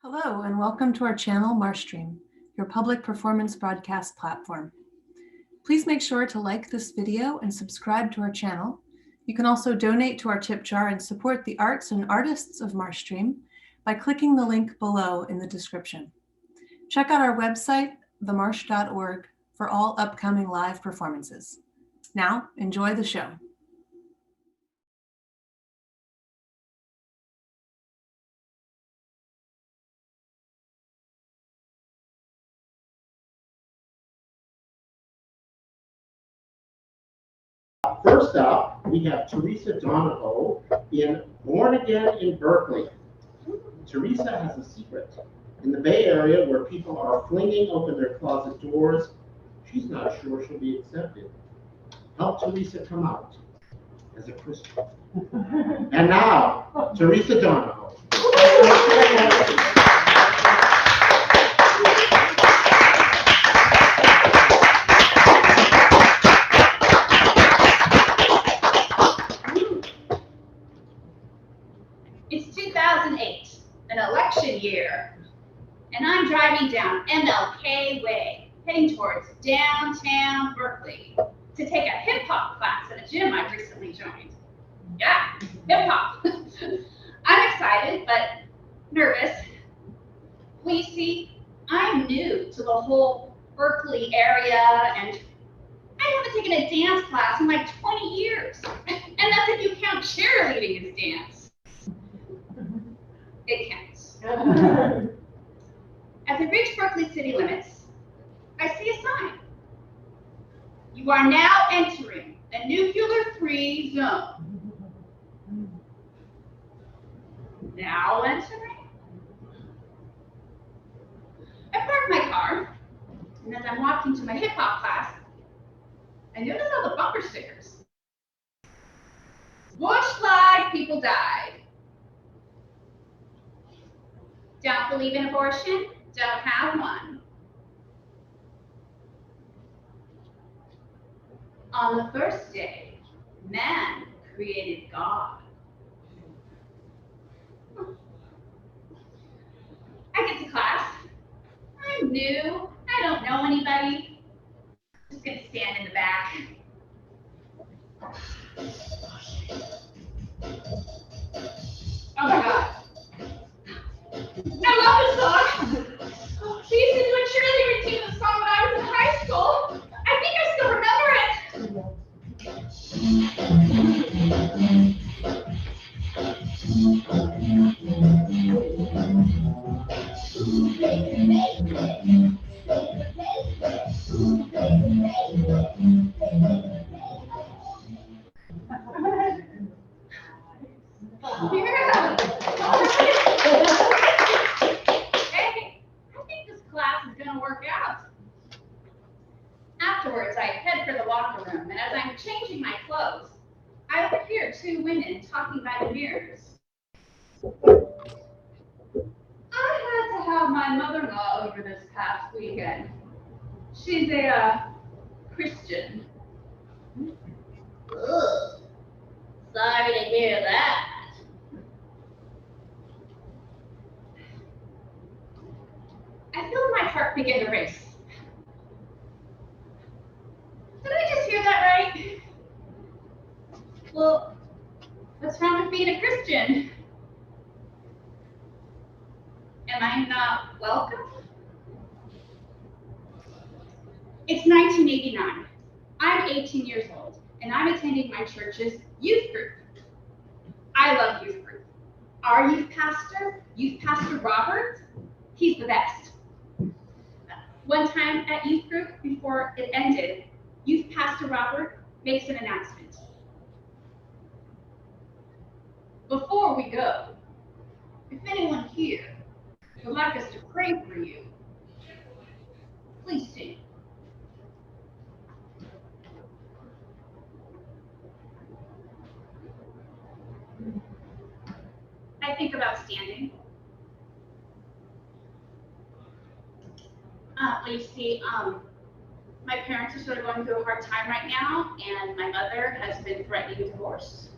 Hello, and welcome to our channel, Marshstream, your public performance broadcast platform. Please make sure to like this video and subscribe to our channel. You can also donate to our tip jar and support the arts and artists of Marshstream by clicking the link below in the description. Check out our website, themarsh.org, for all upcoming live performances. Now, enjoy the show. First up, we have Theresa Donahoe in Born Again in Berkeley. Theresa has a secret. In the Bay Area, where people are flinging open their closet doors, she's not sure she'll be accepted. Help Theresa come out as a Christian. And now, Theresa Donahoe. It's 2008, an election year, and I'm driving down MLK Way, heading towards downtown Berkeley to take a hip-hop class at a gym I recently joined. Yeah, hip-hop. I'm excited, but nervous. Well, you see, I'm new to the whole Berkeley area, and I haven't taken a dance class in like 20 years. And that's if you count cheerleading as dance. It counts. As I reach Berkeley city limits, I see a sign. You are now entering the nuclear-free zone. Now entering? I park my car, and as I'm walking to my hip-hop class, I notice all the bumper stickers. Bush Flag people died. Don't believe in abortion? Don't have one. On the first day, man created God. I get to class. I'm new. I don't know anybody. I'm just gonna stand in the back. Oh my God. I love this song. We used to do a cheerleading team of the song when I was in high school. I think I still remember it. Yeah. Hey, I think this class is gonna work out. Afterwards, I head for the locker room, and as I'm changing my clothes, I overhear two women talking by the mirrors. I had to have my mother-in-law over this past weekend. She's a Christian. Ugh, sorry to hear that. I feel my heart begin to race. Did I just hear that right? Well, what's wrong with being a Christian? Am I not welcome? It's 1989. I'm 18 years old, and I'm attending my church's youth group. I love youth group. Our youth pastor Robert, he's the best. One time at youth group, before it ended, youth pastor Robert makes an announcement. Before we go, if anyone here would like us to pray for you, please stand. I think about standing. Well, you see, my parents are sort of going through a hard time right now, and my mother has been threatening divorce.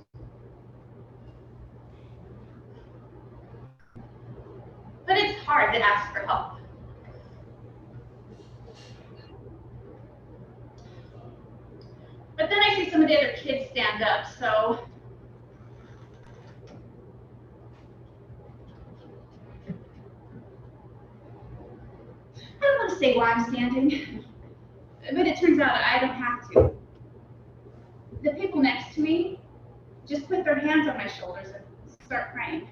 But it's hard. hard to ask for help. But then I see some of the other kids stand up, so I don't want to say why I'm standing, but it turns out I don't have to. The people next to me just put their hands on my shoulders and start praying.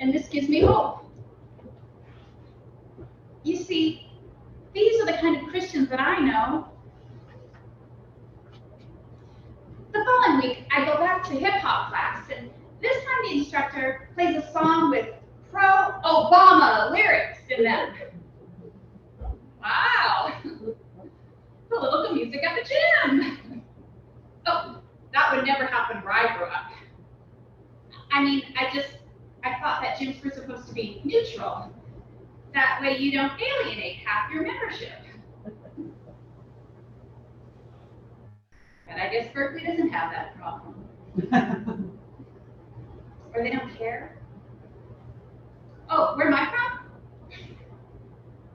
And this gives me hope. You see, these are the kind of Christians that I know. The following week, I go back to hip-hop class, and this time the instructor plays a song with pro-Obama lyrics in them. Wow, political music at the gym. Oh, that would never happen where I grew up. I mean, I thought that gyms were supposed to be neutral. That way you don't alienate half your membership. And I guess Berkeley doesn't have that problem. Or they don't care. Oh, where am I from?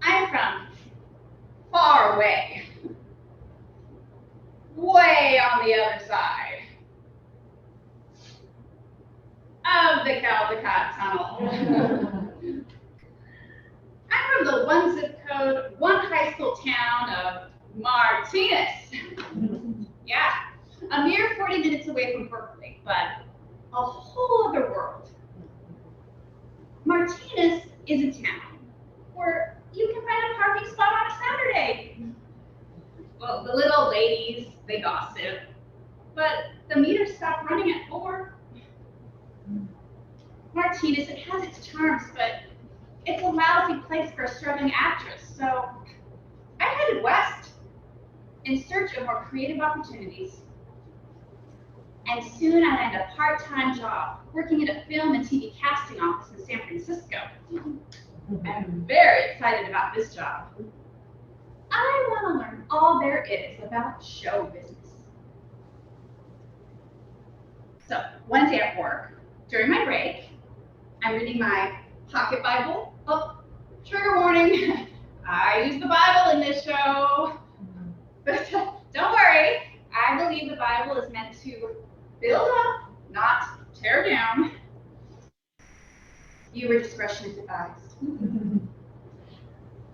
I'm from far away. Way on the other side of the Caldecott Tunnel. I'm from the one zip code, one high school town of Martinez. Yeah, a mere 40 minutes away from Berkeley, but a whole other world. Martinez is a town where you can find a parking spot on a Saturday. Well, the little ladies, they gossip, but the meters stop running at 4. Martinez, it has its charms, but it's a lousy place for a struggling actress, so I headed west in search of more creative opportunities. And soon I landed a part-time job working at a film and TV casting office in San Francisco. I'm very excited about this job. I want to learn all there is about show business. So one day at work, during my break, I'm reading my pocket Bible. Oh, trigger warning. I use the Bible in this show. But don't worry, I believe the Bible is meant to build up, not tear down. Viewer discretion is advised.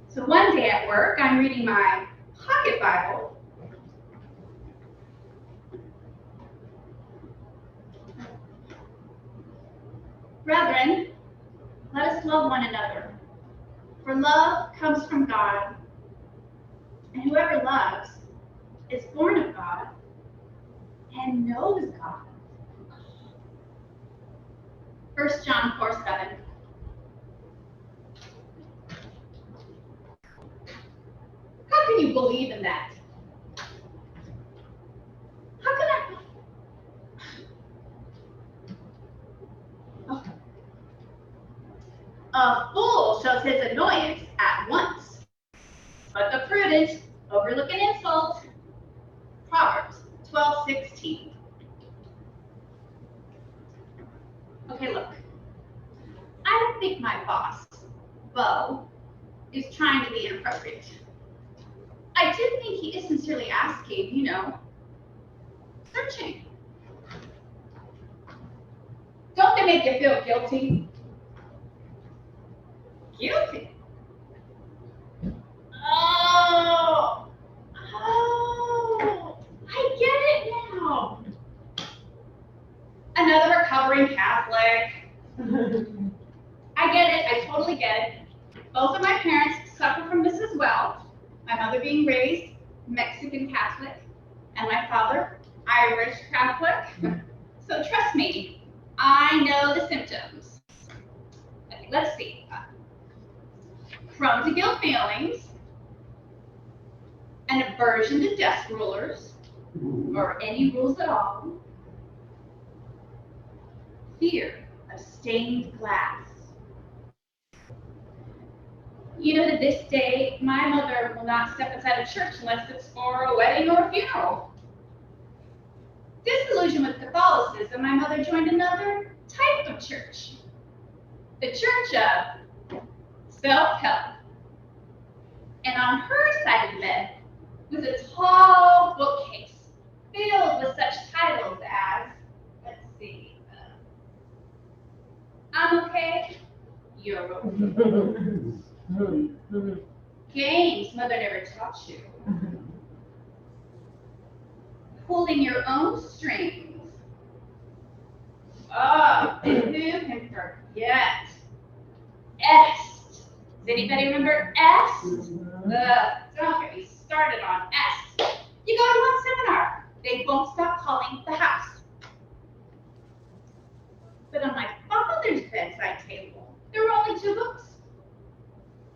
So one day at work, I'm reading my pocket Bible. Brethren, let us love one another, for love comes from God, and whoever loves is born of God and knows God. 1 John 4:7. How can you believe in that? How can I? Oh. A fool shows his annoyance at once, but the prudent overlook an insult. Proverbs 12:16. Okay, look. I don't think my boss, Bo, is trying to be inappropriate. I do think he is sincerely asking, searching. Don't they make you feel guilty? Guilty? Oh, I get it now. Another recovering Catholic. I get it, I totally get it. Both of my parents suffer from this as well. My mother being raised Mexican Catholic, and my father Irish Catholic. So trust me, I know the symptoms. Okay, let's see. Prone to guilt feelings, an aversion to desk rulers, or any rules at all, fear of stained glass. You know, to this day, my mother will not step inside a church unless it's for a wedding or a funeral. Disillusioned with Catholicism, my mother joined another type of church, the Church of Self-Help. And on her side of the bed was a tall bookcase filled with such titles as, let's see, I'm okay, you're okay. Games mother never taught you. Pulling your own strings. Oh, and who can forget? S. Does anybody remember S? Don't get me started on S. You go to one seminar, they won't stop calling the house. But on my father's bedside table, there were only two books.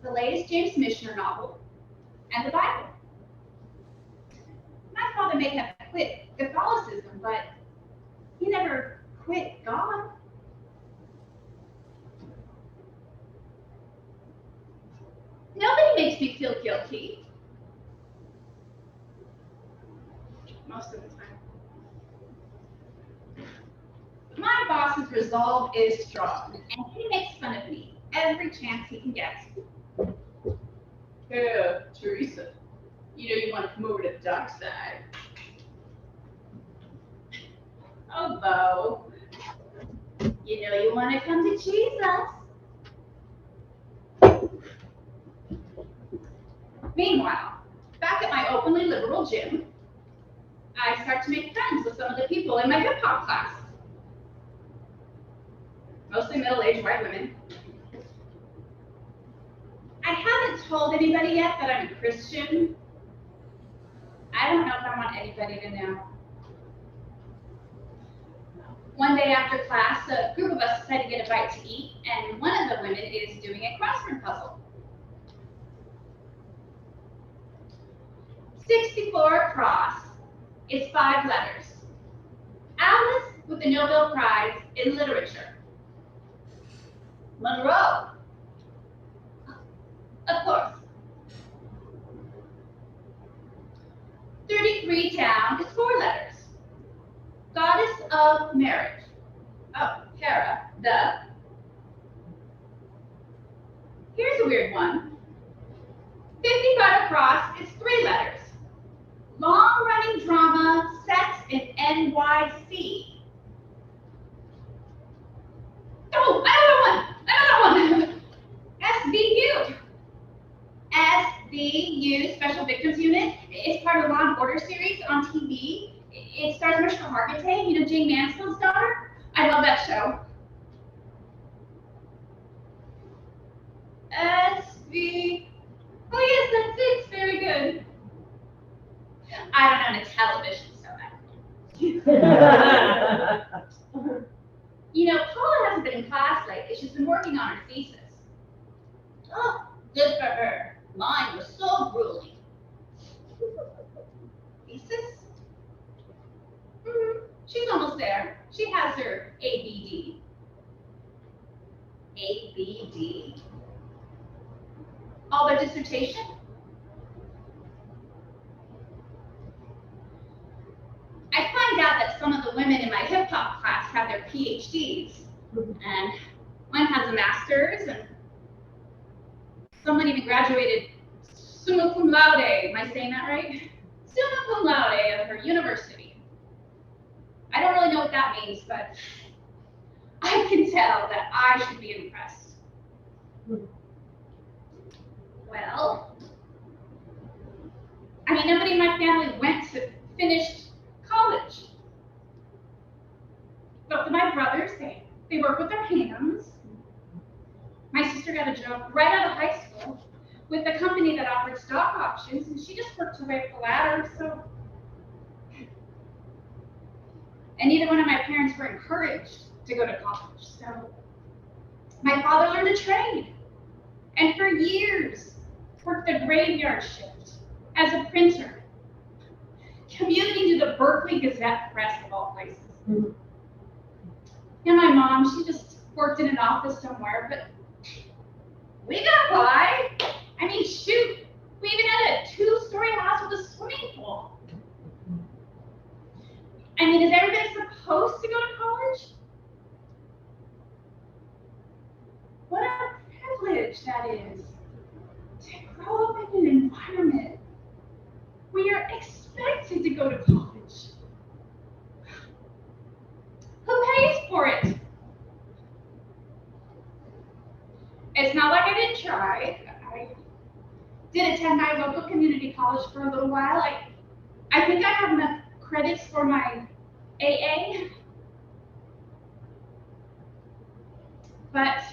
The latest James Michener novel and the Bible. My father may have quit Catholicism, but he never quit God. Nobody makes me feel guilty. Most of the time. My boss's resolve is strong, and he makes fun of me every chance he can get. Hey, Theresa, you know you want to come over to the dark side. Oh, Bo, you know you want to come to Jesus. Meanwhile, back at my openly liberal gym, I start to make friends with some of the people in my hip hop class. Mostly middle-aged white women. I haven't told anybody yet that I'm a Christian. I don't know if I want anybody to know. One day after class, a group of us decided to get a bite to eat, and one of the women is doing a crossword puzzle. 64 across is 5 letters. Alice with the Nobel Prize in Literature. Monroe. Of course. 33 down is 4 letters. Goddess of marriage. Oh, Hera, duh. Here's a weird one. 55 across is 3 letters. Long-running drama set in NYC. Oh, another one. SVU. SVU, Special Victims Unit. It's part of the Law and Order series on TV. It stars Mariska Hargitay, you know, Jane Mansfield's daughter. I love that show. SV. Oh yes, that's it. It's very good. I don't own a television, so I You know, Paula hasn't been in class lately. She's been working on her thesis. Oh, good for her. Mine was so grueling. Thesis? She's almost there. She has her ABD. ABD? All their dissertation? I find out that some of the women in my hip hop class have their PhDs, and one has a master's, and someone even graduated summa cum laude. Am I saying that right? Summa cum laude of her university. I don't really know what that means, but I can tell that I should be impressed. Well, I mean, nobody in my family went to finish college. But my brothers, they work with their hands. My sister got a job right out of high school with a company that offered stock options, and she just worked her way up the ladder, so. And neither one of my parents were encouraged to go to college, so. My father learned a trade, and for years worked the graveyard shift as a printer, commuting to the Berkeley Gazette Press of all places. And my mom, she just worked in an office somewhere, but we got by. I mean, shoot, we even had a 2-story house with a swimming pool. I mean, is everybody supposed to go to college? What a privilege that is, to grow up in an environment where you're expected to go to college. Who pays for it? It's not like I didn't try. I did attend my local community college for a little while. I think I have enough credits for my AA. But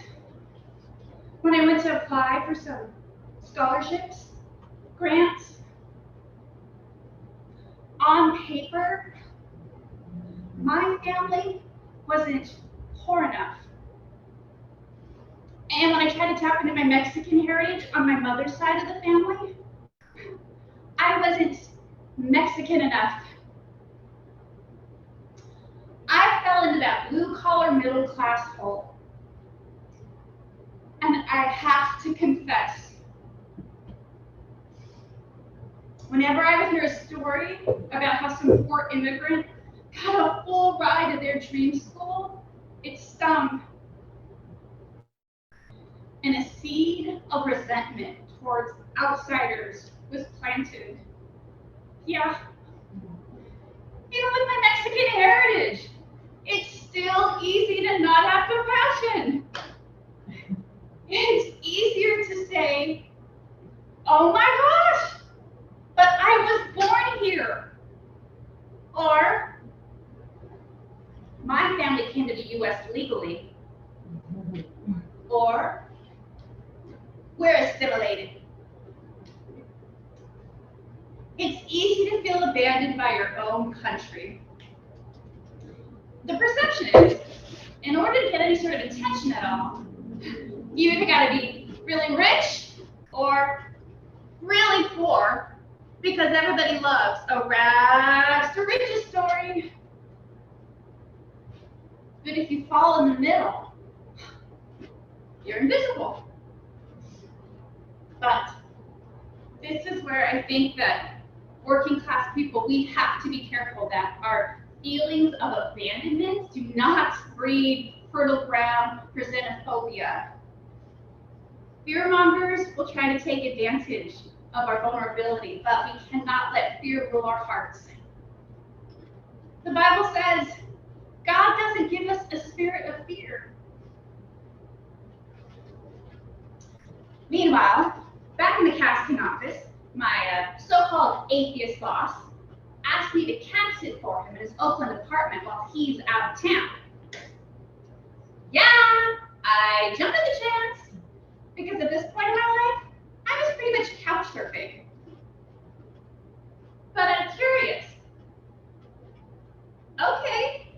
when I went to apply for some scholarships, grants, on paper, my family wasn't poor enough. And when I tried to tap into my Mexican heritage on my mother's side of the family, I wasn't Mexican enough. I fell into that blue-collar middle-class hole. And I have to confess, whenever I would hear a story about how some poor immigrant got a full ride to their dream school, it stung. And a seed of resentment towards outsiders was planted. Yeah, even with my Mexican heritage, it's still easy to not have compassion. It's easier to say, oh my gosh, but I was born here. Or, my family came to the US legally. Or, we're assimilated. It's easy to feel abandoned by your own country. The perception is, in order to get any sort of attention at all, you either gotta be really rich or really poor, because everybody loves a rags to riches story. But if you fall in the middle, you're invisible. But this is where I think that working class people, we have to be careful that our feelings of abandonment do not breed fertile ground for xenophobia. Fearmongers will try to take advantage of our vulnerability, but we cannot let fear rule our hearts. The Bible says God doesn't give us a spirit of fear. Meanwhile, back in the casting office, my so-called atheist boss asked me to cat sit for him in his Oakland apartment while he's out of town. Yeah, I jumped at the chance, because at this point in my life, I was pretty much couch surfing. But I'm curious. Okay,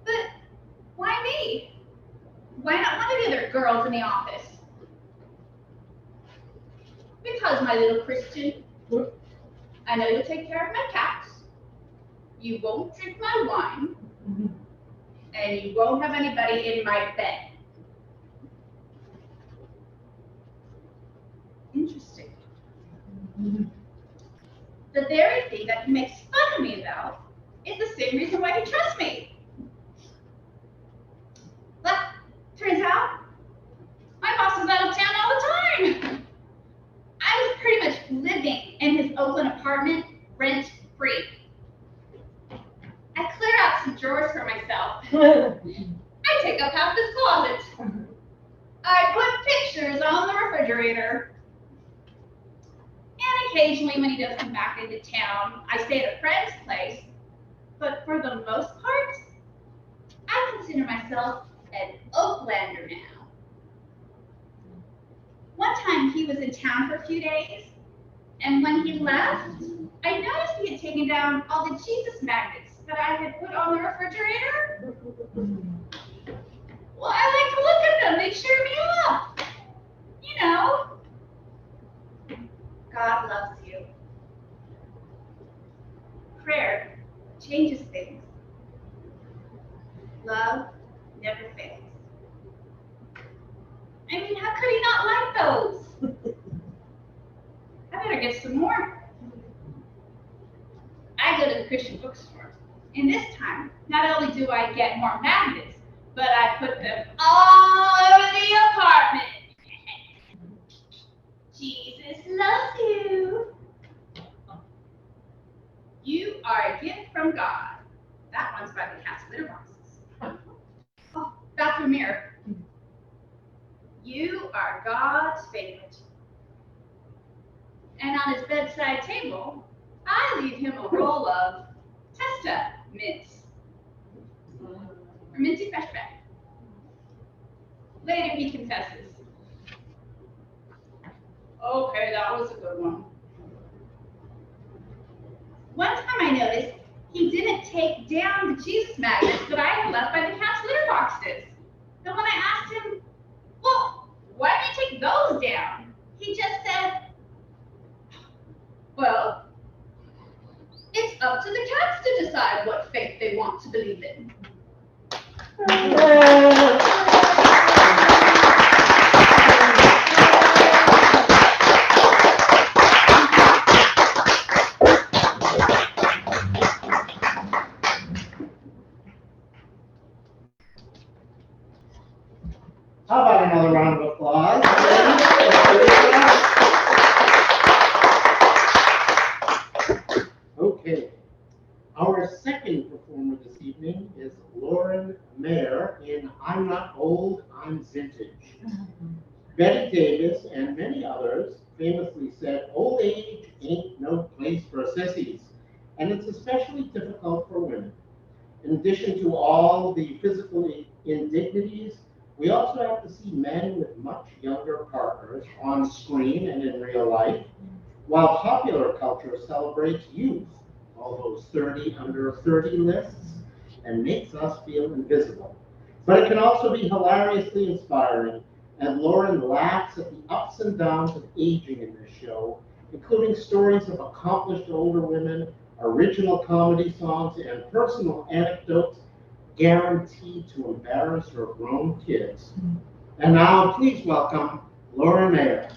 but why me? Why not one of the other girls in the office? Because, my little Christian, I know you'll take care of my cats, you won't drink my wine, and you won't have anybody in my bed. Interesting. The very thing that he makes fun of me about is the same reason why he trusts me. But turns out, my boss is out of town all the time. I was pretty much living in his Oakland apartment rent-free. I clear out some drawers for myself. I take up half this closet. I put pictures on the refrigerator. And occasionally when he does come back into town, I stay at a friend's place. But for the most part, I consider myself an Oaklander now. One time he was in town for a few days, and when he left, I noticed he had taken down all the Jesus magnets that I had put on the refrigerator. Well, I like to look at them, they cheer me up. You know, God loves you. Prayer changes things. Love never fails. I mean, how could he not like those? I better get some more. I go to the Christian bookstore, and this time, not only do I get more magnets, but I put them all over the apartment. Jesus loves you. You are a gift from God. That one's by the cat's litter boxes. Oh, bathroom mirror. You are God's favorite. And on his bedside table, I leave him a roll of Testa mints. Or minty fresh bread. Later he confesses. Okay, that was a good one. One time I noticed he didn't take down the Jesus magnets that I had left by the cat's litter boxes. And when I asked him, well, why did you take those down? He just said, well, it's up to the cats to decide what faith they want to believe in. How about another round of applause? Okay. Our second performer this evening is Lauren Mayer in I'm Not Old, I'm Vintage. Betty Davis and many others famously said, old age ain't no place for sissies, and it's especially difficult for women. In addition to all the physical indignities, we also have to see men with much younger partners on screen and in real life, while popular culture celebrates youth, all those 30 under 30 lists, and makes us feel invisible. But it can also be hilariously inspiring, and Lauren laughs at the ups and downs of aging in this show, including stories of accomplished older women, original comedy songs, and personal anecdotes guaranteed to embarrass her grown kids. And now, please welcome Laura Mayer.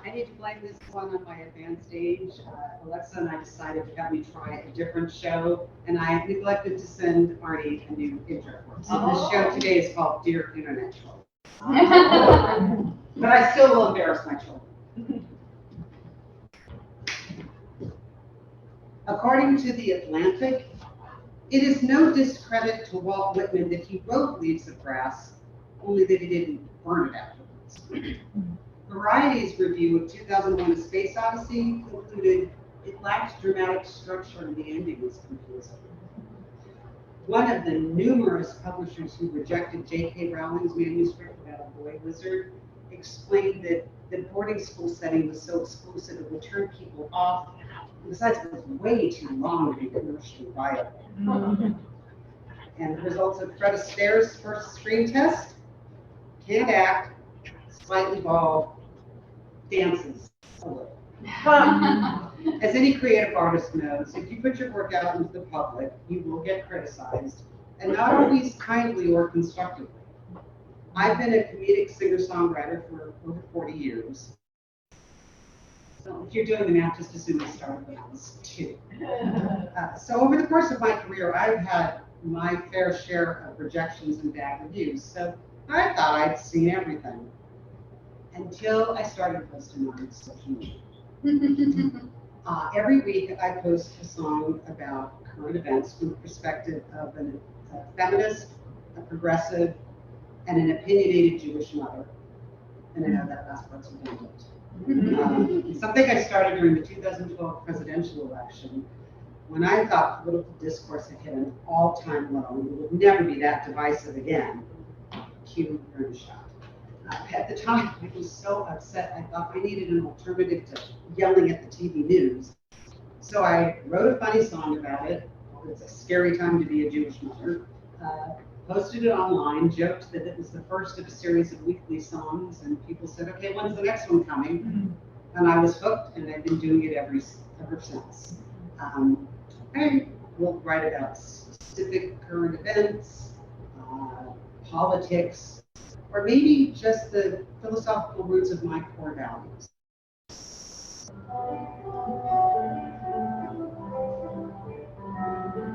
I need to blame this one on my advanced age. Alexa and I decided to have me try a different show, and I neglected to send Arnie a new intro for it. So this show today is called Dear Internet Troll. But I still will embarrass my children. According to The Atlantic, it is no discredit to Walt Whitman that he wrote Leaves of Grass, only that he didn't burn it afterwards. Variety's review of 2001: A Space Odyssey concluded it lacked dramatic structure and the ending was confusing. One of the numerous publishers who rejected J.K. Rowling's manuscript about a boy wizard explained that the boarding school setting was so exclusive it would turn people off. Besides, it was way too long to be commercially viable. And the results of Fred Astaire's first screen test: can't act, slightly bald, dances a little. As any creative artist knows, if you put your work out into the public, you will get criticized, and not always kindly or constructively. I've been a comedic singer-songwriter for over 40 years. So if you're doing the math, just assume I started when I was 2. So over the course of my career, I've had my fair share of rejections and bad reviews. So I thought I'd seen everything until I started posting on social media. Every week I post a song about current events from the perspective of a feminist, a progressive, and an opinionated Jewish mother. And I know that last part's redundant. Something I started during the 2012 presidential election, when I thought political discourse had hit an all-time low and it would never be that divisive again. Cue Earnshot. At the time, I was so upset, I thought I needed an alternative to yelling at the TV news. So I wrote a funny song about it. It's a scary time to be a Jewish mother. Posted it online, joked that it was the first of a series of weekly songs, and people said, okay, when's the next one coming? And I was hooked, and I've been doing it ever ever since. I will write about specific current events, politics, or maybe just the philosophical roots of my core values.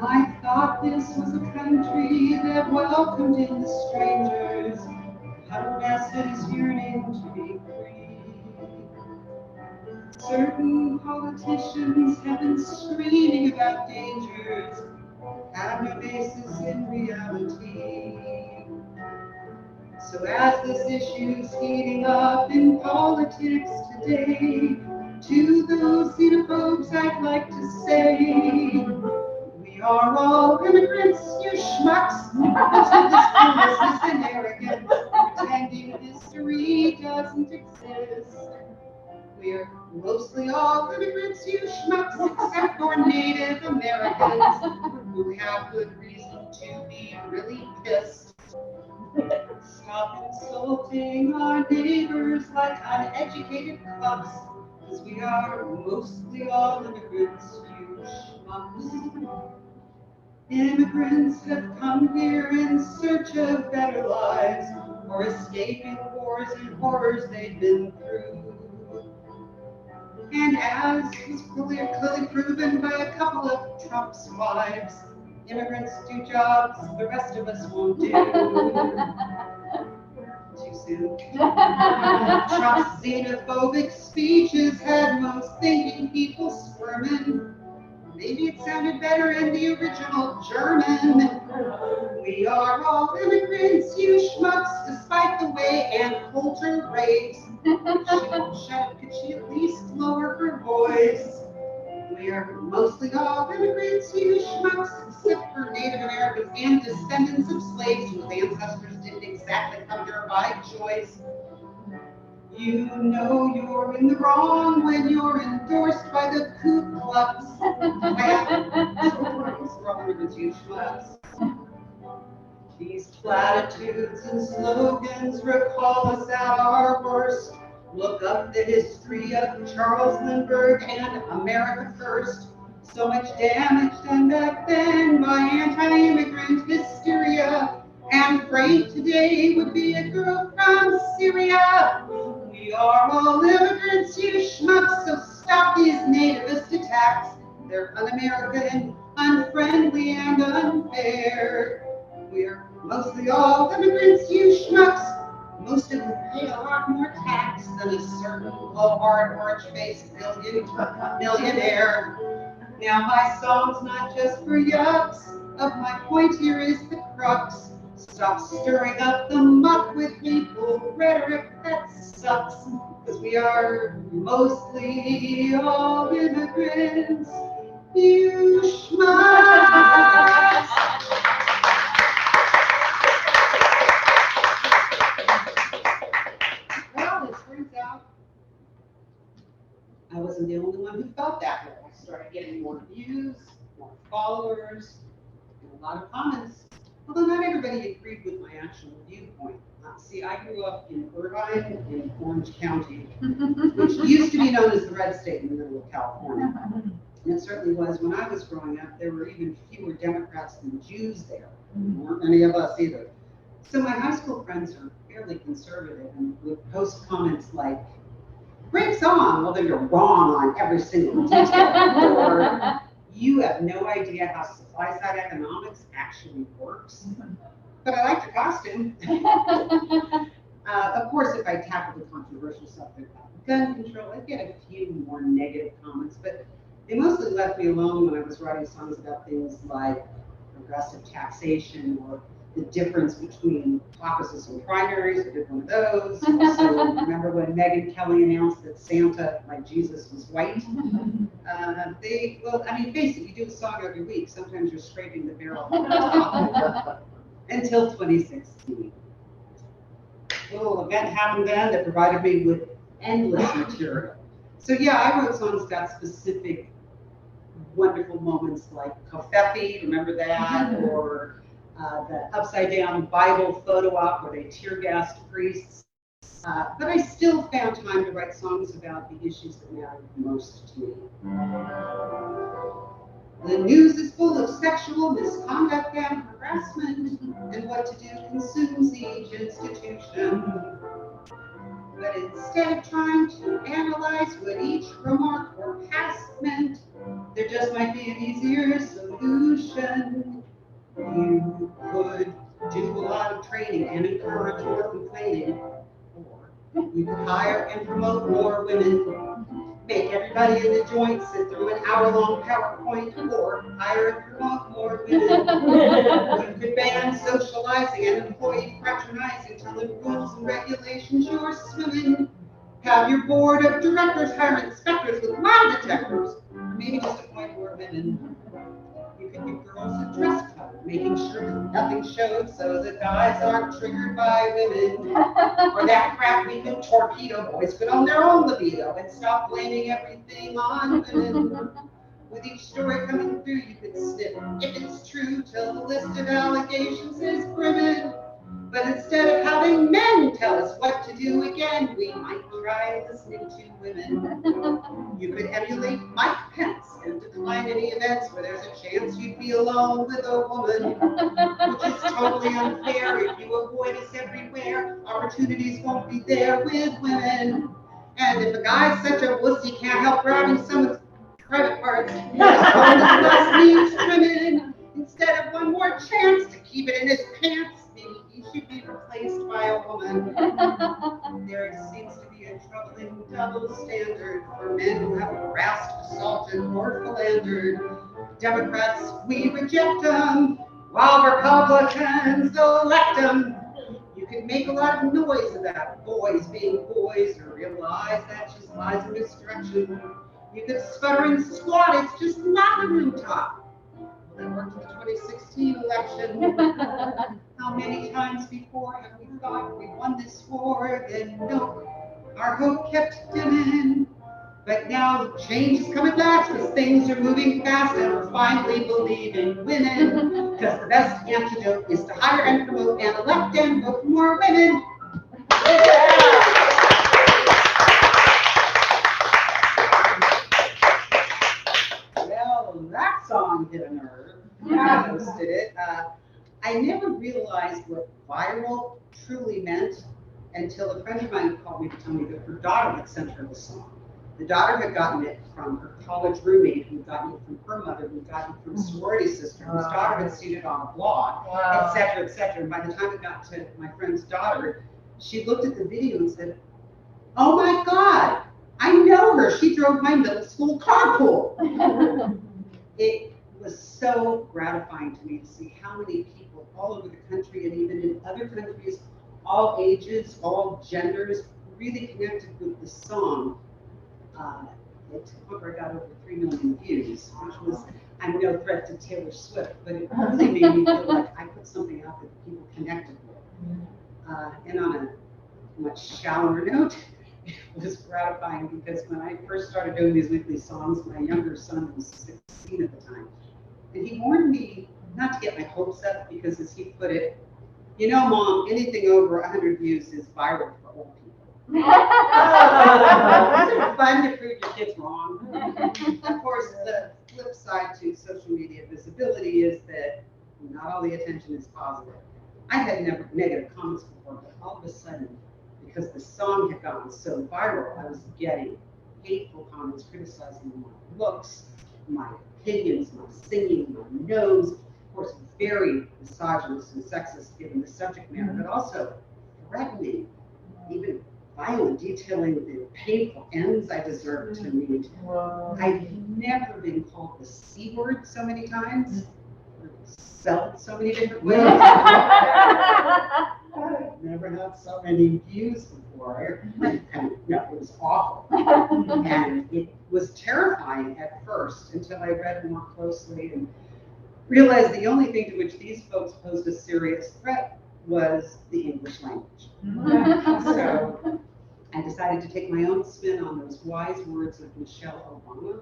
I thought this was a country that welcomed in the strangers, huddled masses yearning to be free. Certain politicians have been screaming about dangers, have no basis in reality. So as this issue's heating up in politics today, to those xenophobes I'd like to say, we are all immigrants, you schmucks, to this carelessness and arrogance, pretending history doesn't exist. We're mostly all immigrants, you schmucks, except for Native Americans, who have good reason to be really pissed. Stop insulting our neighbors like uneducated cucks, because we are mostly all immigrants, you schmucks. Immigrants have come here in search of better lives, or escaping wars and horrors they've been through. And as was clearly proven by a couple of Trump's wives, immigrants do jobs the rest of us won't do. Too soon. Trump's xenophobic speeches had most thinking people squirming. Maybe it sounded better in the original German. We are all immigrants, you schmucks, despite the way Ann Coulter raves. Could she at least lower her voice? We are mostly all immigrants, you schmucks, except for Native Americans and descendants of slaves whose ancestors didn't exactly come here by choice. You know you're in the wrong when you're endorsed by the Ku Klux Klan. These platitudes and slogans recall us at our worst. Look up the history of Charles Lindbergh and America First. So much damage done back then by anti-immigrant hysteria. And afraid today would be a girl from Syria. We are all immigrants, you schmucks, so stop these nativist attacks. They're un-American, unfriendly, and unfair. We're mostly all immigrants, you schmucks. Most of them pay a lot more tax than a certain blowhard, orange-faced millionaire. Now my song's not just for yucks. Of my point here is the crux. Stop stirring up the muck with hateful rhetoric that sucks. Because we are mostly all immigrants, you schmucks. Well, it turns out I wasn't the only one who felt that way. I started getting more views, more followers, and a lot of comments. Although not everybody agreed with my actual viewpoint. See, I grew up in Irvine, in Orange County, which used to be known as the red state in the middle of California. And it certainly was when I was growing up. There were even fewer Democrats than Jews there. There weren't any of us either. So my high school friends are fairly conservative and would post comments like, great song, although you're wrong on every single detail. Or, you have no idea how supply-side economics actually works. But I like the costume. Of course, if I tackle the controversial subject of gun control, I'd get a few more negative comments, but they mostly left me alone when I was writing songs about things like progressive taxation or the difference between caucuses and primaries. I did one of those. Also, remember when Megyn Kelly announced that Santa, like Jesus, was white? Well, I mean, face it, you do a song every week. Sometimes you're scraping the barrel until 2016. A little event happened then that provided me with endless material. So yeah, I wrote songs about specific wonderful moments like Kofefi, remember that? Or the upside down Bible photo op where they tear gassed priests. But I still found time to write songs about the issues that mattered most to me. The news is full of sexual misconduct and harassment, and what to do consumes each institution. But instead of trying to analyze what each remark or past meant, there just might be an easier solution. You could do a lot of training and encourage more complaining, or you could hire and promote more women. Make everybody in the joint sit through an hour-long PowerPoint, or hire and promote more women. You could ban socializing and employee patronizing, telling rules and regulations you're swimming. Have your board of directors hire inspectors with lie detectors, or maybe just appoint more women. You could give girls a dress code, making sure that nothing shows so that guys aren't triggered by women. Or that crap we think torpedo boys could own their own libido and stop blaming everything on women. With each story coming through, you could snip if it's true till the list of allegations is brimming. But instead of having men tell us what to do again, we might try listening to women. You could emulate Mike Pence and decline any events where there's a chance you'd be alone with a woman, which is totally unfair. If you avoid us everywhere, opportunities won't be there with women. And if a guy's such a wuss he can't help grabbing someone's private parts, just needs trimming. Instead of one more chance to keep it in his pants, maybe he should be replaced by a woman. There seems to be a troubling double standard for men who have harassed, assaulted, or philandered. Democrats, we reject them, while Republicans elect them. You can make a lot of noise about boys being boys, or realize that just lies in misdirection. You could sputter and squat, it's just not a rooftop. That worked in the 2016 election. How many times before have we thought we won this war? Then no, our hope kept dimming. But now change is coming fast because things are moving fast and we're finally believing women. Because the best antidote is to hire and promote and elect and vote for more women. Well, that song hit a nerve. I posted it. I never realized what viral truly meant until a friend of mine called me to tell me that her daughter had sent her the song. The daughter had gotten it from her college roommate, who had gotten it from her mother, who had gotten it from a sorority sister, whose daughter had seen it on a blog, et cetera, et cetera. And by the time it got to my friend's daughter, she looked at the video and said, "Oh my God, I know her. She drove my middle school carpool." It was so gratifying to me to see how many people all over the country and even in other countries, all ages, all genders, really connected with the song. It got over 3 million views, which was, I'm no threat to Taylor Swift, but it really made me feel like I put something out that people connected with. And on a much shallower note, it was gratifying because when I first started doing these weekly songs, my younger son was 16 at the time. And he warned me not to get my hopes up because, as he put it, you know, Mom, anything over 100 views is viral for old people. Isn't it fun to prove your kids wrong? Of course, the flip side to social media visibility is that not all the attention is positive. I had never negative comments before, but all of a sudden, because the song had gone so viral, I was getting hateful comments criticizing my looks, my opinions, my singing, my nose, of course, very misogynist and sexist given the subject matter, but also threatening, even violent, detailing the painful ends I deserved to meet. I've never been called the C word so many times, or spelled so many different ways. I've never had so many views before, and no, it was awful. And it was terrifying at first until I read more closely and realized the only thing to which these folks posed a serious threat was the English language. So I decided to take my own spin on those wise words of Michelle Obama.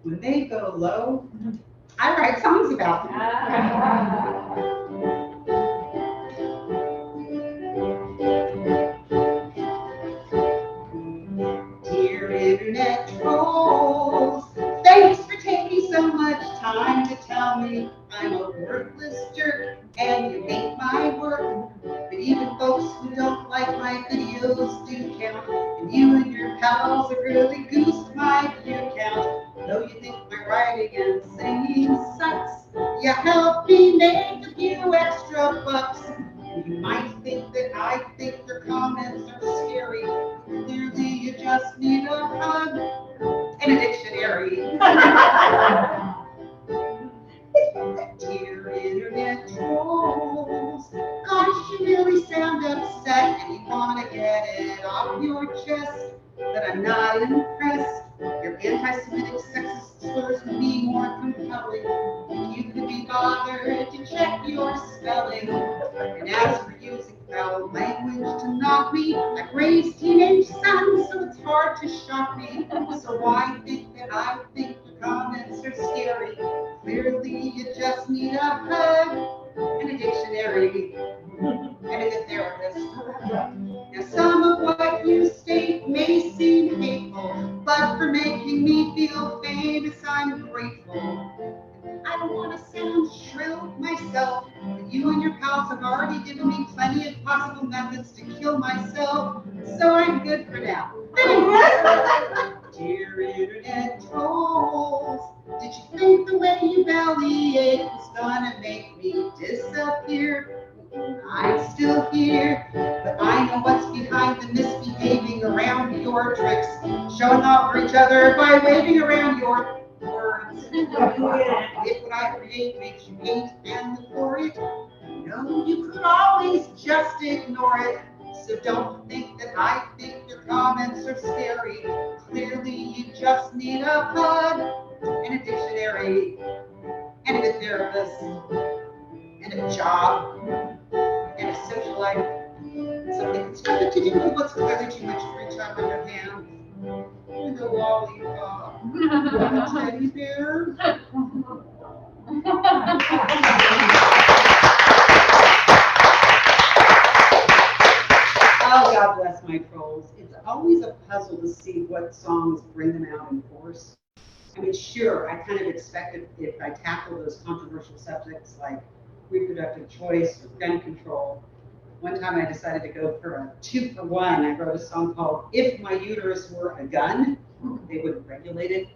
When they go low, I write songs about them. pals have really goosed my view count. Though you think my writing and singing sucks, you help me make a few extra bucks. And you might think that I think your comments are scary. Clearly you just need a hug and a dictionary. Dear internet trolls, gosh, you really sound upset and you want to get it off your chest. But I'm not impressed. Your anti-Semitic sexist slurs would be more compelling if you could be bothered to check your spelling. And as for using foul language to knock me, I've raised teenage sons, so it's hard to shock me. So why think that I think your comments are scary? Clearly you just need a hug and a dictionary and a good therapist. Now some of what you state may seem hateful, but for making me feel famous I'm grateful. I don't want to sound shrill myself, but you and your pals have already given me plenty of possible methods to kill myself, so I'm good for now. Dear internet trolls, did you think the way you bellyache was gonna make me disappear? I'm still here, but I know what's behind the misbehaving around your tricks, showing off for each other by waving around your words. If what I create makes you hate and look for it, no, you could always just ignore it. So don't think that I think your comments are scary. Clearly you just need a hug and a dictionary and a good therapist and a job and a social life. Something that's nothing to do with what's clearly too much free time on your hands. And a lollipop. A teddy bear. Oh, God bless my trolls. It's always a puzzle to see what songs bring them out in force. I mean, sure, I kind of expected if I tackle those controversial subjects like reproductive choice or gun control. One time I decided to go for a 2-for-1. I wrote a song called If My Uterus Were a Gun. They wouldn't regulate it.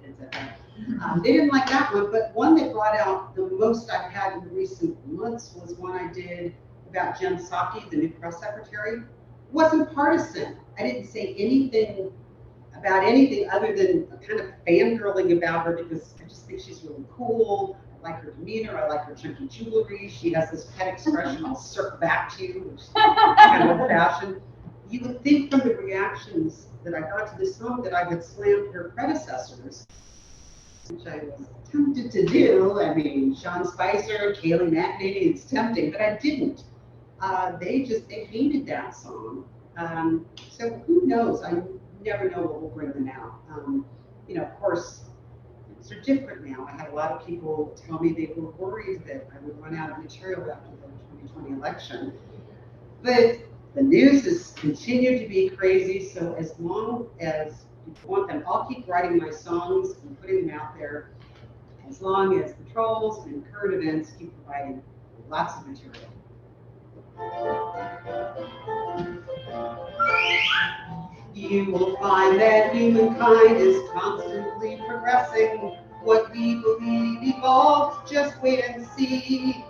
They didn't like that one, but one that brought out the most I've had in recent months was one I did about Jen Psaki, the new press secretary. Wasn't partisan. I didn't say anything about anything other than kind of fangirling about her because I just think she's really cool. I like her demeanor. I like her chunky jewelry. She has this pet expression, I'll circle back to you, which is kind of old-fashioned. You would think from the reactions that I got to this song that I would slam her predecessors, which I was tempted to do. I mean, Sean Spicer, Kaylee McEnany, it's tempting, but I didn't. They hated that song. So who knows? I never know what will bring them out. Of course, things are different now. I had a lot of people tell me they were worried that I would run out of material after the 2020 election. But the news has continued to be crazy, so as long as you want them, I'll keep writing my songs and putting them out there, as long as the trolls and current events keep providing lots of material. You will find that humankind is constantly progressing. What we believe evolves, just wait and see.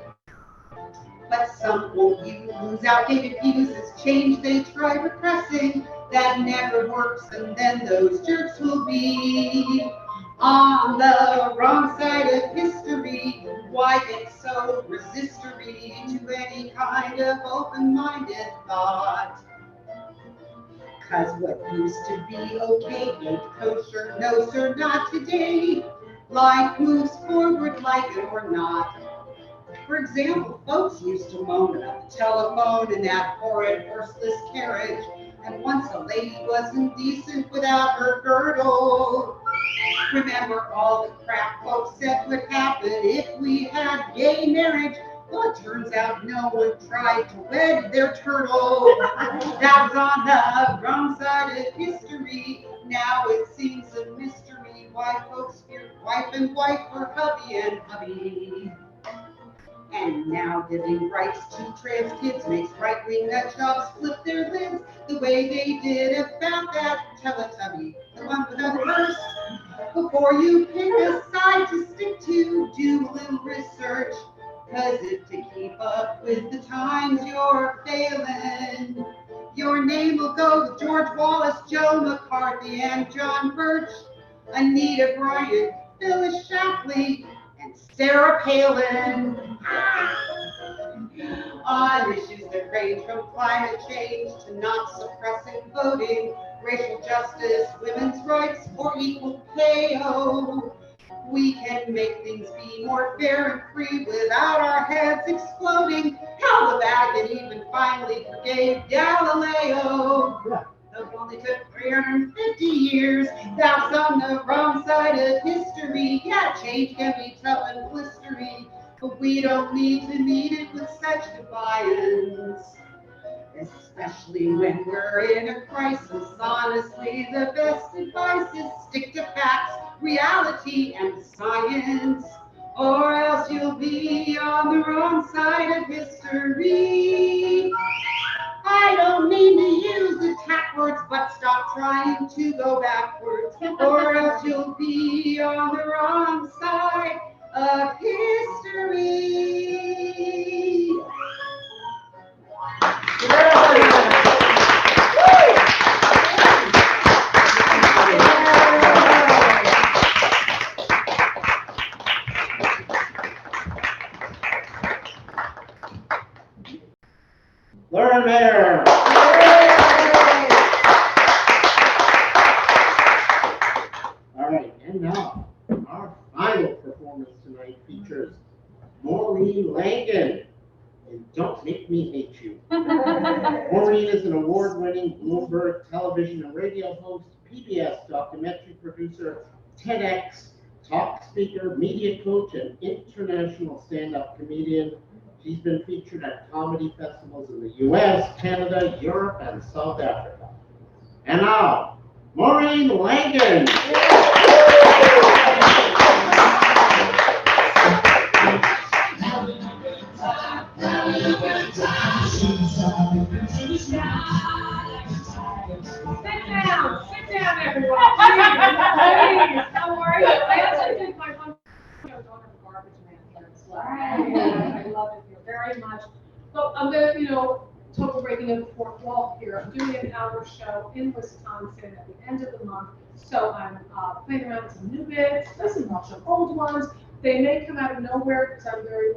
But some won't use outdated views as change they try repressing. That never works, and then those jerks will be on the wrong side of history. Why it's so resistory to any kind of open-minded thought? Cause what used to be okay ain't kosher, no sir, not today. Life moves forward like it or not. For example, folks used to moan about the telephone and that horrid horseless carriage. And once a lady was indecent without her girdle. Remember all the crap folks said would happen if we had gay marriage. Well, it turns out no one tried to wed their turtle. That was on the wrong side of history. Now it seems a mystery why folks fear wife and wife or hubby and hubby. And now giving rights to trans kids makes right-wing nut jobs flip their lids the way they did about that Teletubby, the one without a verse. Before you pick a side to stick to, do a little research. Cause if to keep up with the times you're failing, your name will go with George Wallace, Joe McCarthy, and John Birch, Anita Bryant, Phyllis Shapley, and Sarah Palin. On issues that range from climate change to not suppressing voting, racial justice, women's rights, or equal pay. Oh, we can make things be more fair and free without our heads exploding. Hell, the Vatican even finally forgave Galileo. Though it only took 350 years, that's on the wrong side of history. Yeah, change can be tough and blistery, but we don't need to meet it with such defiance. Especially when we're in a crisis, honestly, the best advice is stick to facts, reality, and science, or else you'll be on the wrong side of history. I don't mean to use attack words, but stop trying to go backwards, or else you'll be on the wrong side of history. Learn there. All right, and now our final performance tonight features Maureen Langan in Don't Make Me Hate You. Maureen is an award-winning Bloomberg television and radio host, PBS documentary producer, TEDx talk speaker, media coach, and international stand-up comedian. She's been featured at comedy festivals in the US, Canada, Europe, and South Africa. And now, Maureen Langan. Sit down, everyone. Please, how are you? I actually think my one daughter garbage man here as well. I love it here very much. So I'm gonna, total breaking of the fourth wall here. I'm doing an hour show in Wisconsin at the end of the month. So I'm playing around with some new bits, some also old ones. They may come out of nowhere because I'm very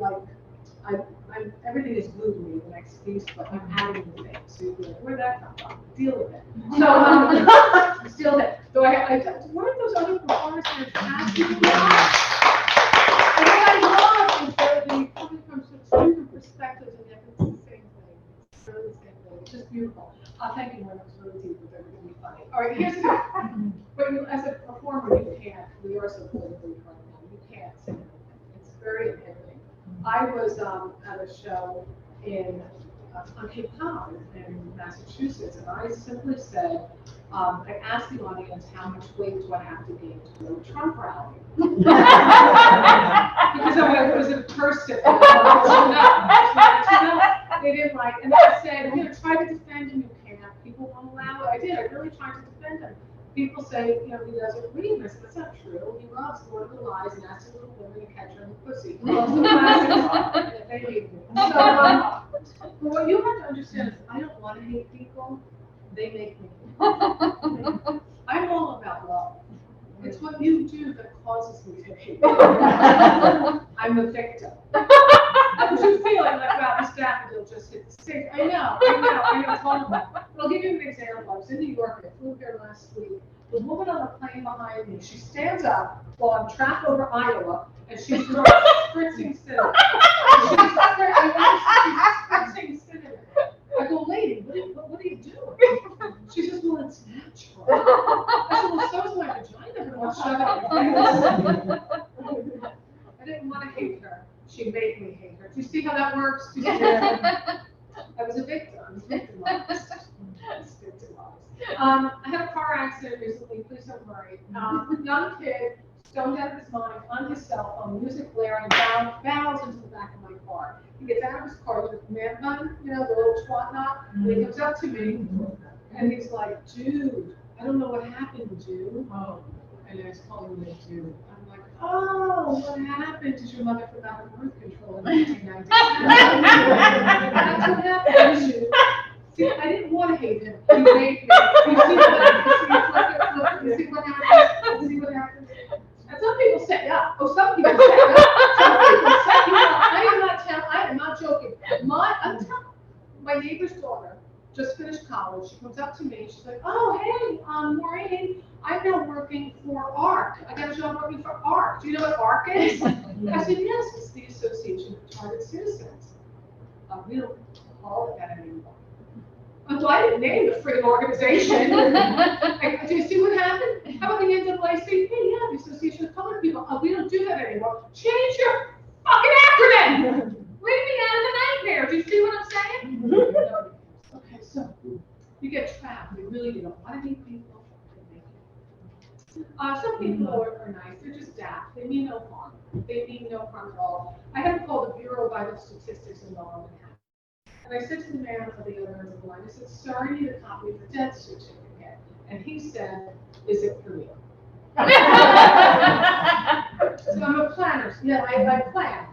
I'm everything is new to me the next piece, but I'm adding new things. So you'll be like, where'd that come from? Deal with it. So still there. So weren't those other performers fantastic? And what I love is that they coming from such different perspectives and yet it's the same thing. It's really the same thing. It's just beautiful. Thank you, Lynn. It was really deep with everything funny. All right, here's the thing. But as a performer, you can't. We are so politically correct now. You can't say anything. It's very inhibiting. I was at a show on Cape Cod in Massachusetts, and I simply said, I asked the audience how much weight do I have to gain to go to a Trump rally? Because I was a person. They didn't like, and I said, try to defend him. You can't. People won't allow it. I did. I really tried to defend him. People say, he doesn't read. I said, that's not true. He loves Lord of the Lies and asks little women to catch her in the pussy. He loves the classics, and they hate me. So, what you have to understand is I don't want to hate people. They make me hate. I'm all about love. It's what you do that causes me to hate. I'm the victim. Because you feel like, wow, this daffodil just hit the stage. I know, totally. But I'll give you an example. I was in New York, I flew here last week. The woman on the plane behind me, she stands up while I'm trapped over Iowa, and she starts spritzing cinnamon. She's spritzing cinnamon. I go, lady, what are you doing? She says, well, it's natural. I said, well, so is my vagina, but I'll shove it in your face. I didn't want to hate her. She made me hate her. Do you see how that works? I was a victim. I was victimized. I had a car accident recently. Please don't worry. Young kid stoned out of his mind, on his cell phone, music blaring, bounds into the back of my car. He gets out of his car with a man bun, you know, the little twat knot, and he comes up to me, and he's like, dude, I don't know what happened, dude. And he's calling me a dude. I'm like, oh, what happened? Did your mother forgot her birth control in 1997? That's what happened, dude. See, I didn't want to hate him. He made me. You see what happens? You see what happens? You see what happens? And some people say, yeah. Oh, some people say, yeah. Some people say, you know, I am not joking. My neighbor's daughter just finished college. She comes up to me. She's like, oh, hey, Maureen, I'm now working for ARC. I got a job working for ARC. Do you know what ARC is? I said, yes, it's the Association of Target Citizens. We don't call it that anymore. Well, I didn't name the friggin' organization. Do you see what happened? How about the NAACP? Yeah, the Association of Colored People. We don't do that anymore. Change your fucking acronym. Leave me out of the nightmare. Do you see what I'm saying? Okay, so you get trapped. You really do. A lot of these people. Some people are nice. They're just daft. They mean no harm. They mean no harm at all. I have to call the Bureau of Vital Statistics in Maryland. And I said to the man on the other end of the line, I said, sir, I need a copy of the death certificate. And he said, is it for you? So I'm a planner. Yeah, I plan.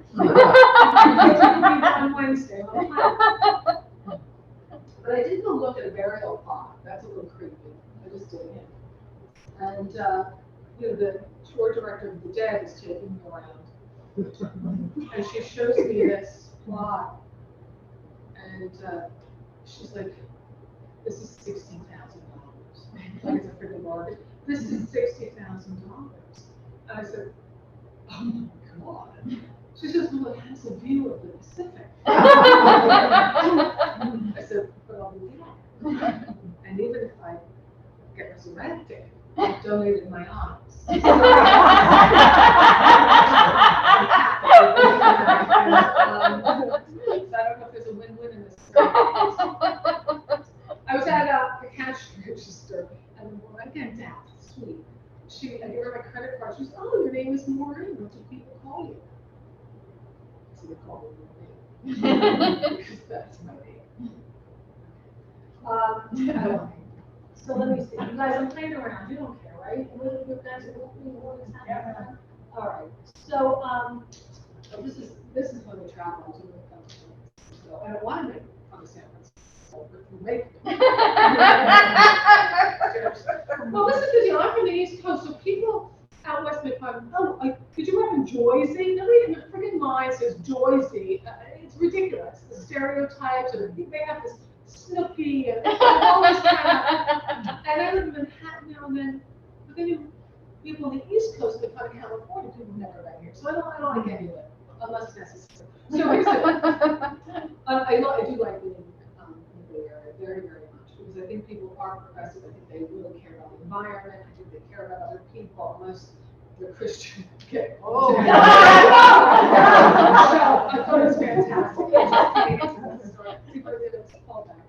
On Wednesday. I'm a planner. But I did go look at a burial plot. That's a little creepy. I just did it. And you know, the tour director of the dead is taking me around. And she shows me this plot. And she's like, this is $60,000. Like it's a freaking mortgage. This is $60,000. And I said, oh my God. She says, well, it has a view of the Pacific. I said, but I'll be dead. And even if I get resurrected, I've donated my arms. I don't know if there's a win-win in this. I was at a cash register, and the woman, again, daft, sweet. I gave her my credit card. She said, oh, your name is Maureen. What do people call you? So they call me Maureen. Because that's my name. So let me see. You guys, I'm playing around. You don't care, right? You guys are looking at it. All right. So, this is when we travel to the country. So I don't want to make fun of San Francisco, but we make it. Well, listen to you. I'm from the East Coast, so people out west make fun. Oh, did you work in Jersey? Nobody in the freaking mind says Jersey. It's ridiculous. The stereotypes, or they have this Snooki and all this kind of. And I live in Manhattan now and then, but then people on the East Coast make fun of California. People never right here, so I don't like any of it. Unless necessary. So here's the I do like being in the Bay Area very, very much because I think people are progressive. I think they really care about the environment. I think they care about other people, unless they're Christian. Okay. Oh. I thought it was fantastic. People did it. Fall back.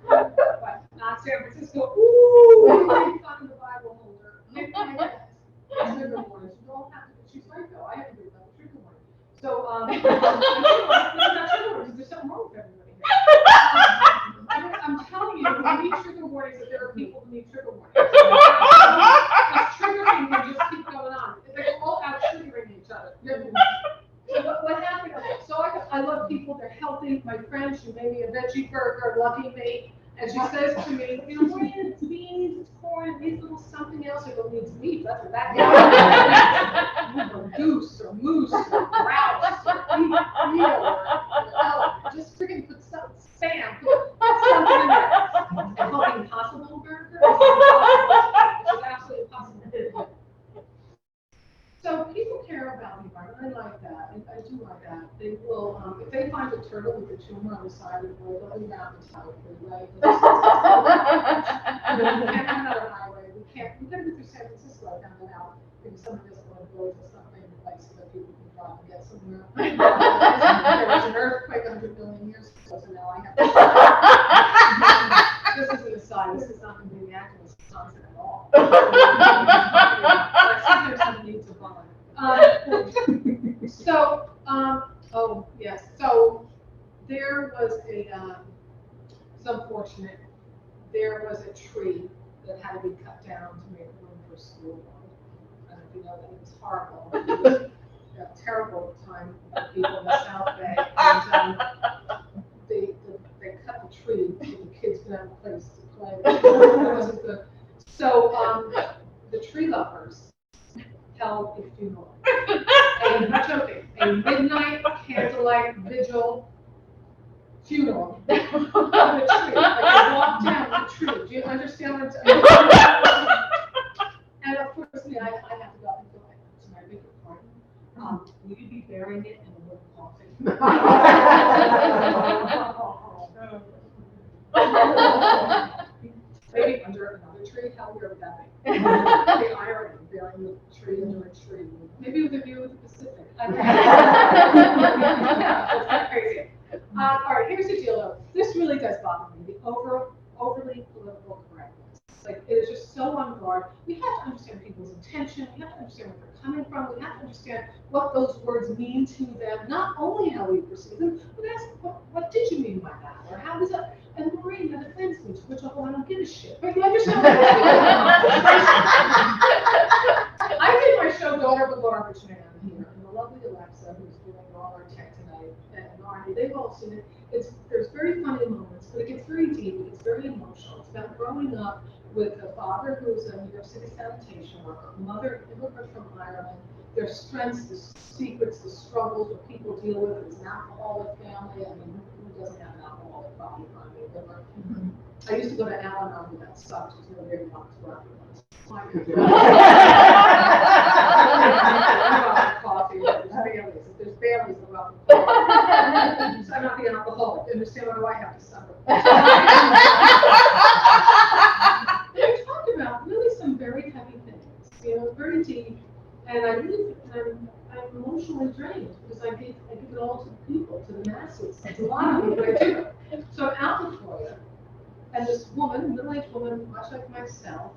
But not San Francisco. Ooh, I'm talking the Bible holder. Trigger warnings. You don't have to. She's right though. I have to do that. Trigger warning. So there's something wrong with everybody here. I'm telling you, we need trigger warnings that there are people who need trigger warnings. Triggering can just keep going on. They're all out triggering each other. So what happened? So I love people. They're healthy. My friend, she made me a veggie burger, lucky me. And she says to me, you know, Maureen, it's beans, it's corn, it needs a little something else. I go, it needs meat. That's what that means. Or goose, or moose, or grouse, or eel, or elk. Just freaking put some spam. Put something in there. It's called the Impossible Burger. It's absolutely impossible. So people care about the environment. I like that. I do like that. They will, if they find a turtle with a tumor on the side of the road, they'll be down the side of the right? We can't run out of highway. We gotta go through San Francisco. I found it out. Maybe someone doesn't want to go to something like so that people can drive and get somewhere. There was an earthquake 100 million years ago, so now I have to. This is an aside. This is not going to be the actual Wisconsin at all. unfortunate. There was a tree that had to be cut down to make room for school. I don't know if you know that, it was horrible. It was a terrible time for people in the South Bay. And they cut the tree so the kids could have a place to play. It wasn't good. So the tree lovers held a funeral. I'm not joking, a midnight candlelight vigil funeral of the tree. Like they walked down the tree. Do you understand what I'm saying? And of course, me, I have to go up and go like, to my big part. Will you be burying it in a wooden coffin? Maybe under another tree? How weird would that be? The irony of burying the tree under a tree. Maybe with a view of the Pacific. That's crazy. All right, here's the deal though. This really does bother me, the overly political correctness. Like, it is just so on guard. We have to understand people's intention. We have to understand where they're coming from. We have to understand what those words mean to them, not only how we perceive them, but ask, what did you mean by that? Or how does that? And Maureen, that offends me, to which I don't give a shit. But you understand what I did my show Daughter of a Garbage Man here, and the lovely Alexa, who's doing all our tech tonight, and Arnie, they've all seen it. There's very funny moments, but it gets very deep, it gets very emotional. It's about growing up with a father who's a New York City sanitation worker, a mother, immigrant from Ireland, their strengths, the secrets, the struggles that people deal with. It's an alcoholic family. I mean, who doesn't have an alcoholic father? I used to go to Al-Anon, but that sucked because nobody ever wanted to go afterwards. Coffee, there's families. If there's families, they're welcome. So I'm not the alcoholic. Understand what do I have to suffer? We talked about really some very heavy things, very deep, and I'm emotionally drained because I give it all to the people, to the masses. It's a lot of people I do. So I'm out in Florida, and this woman, middle-aged woman, much like myself,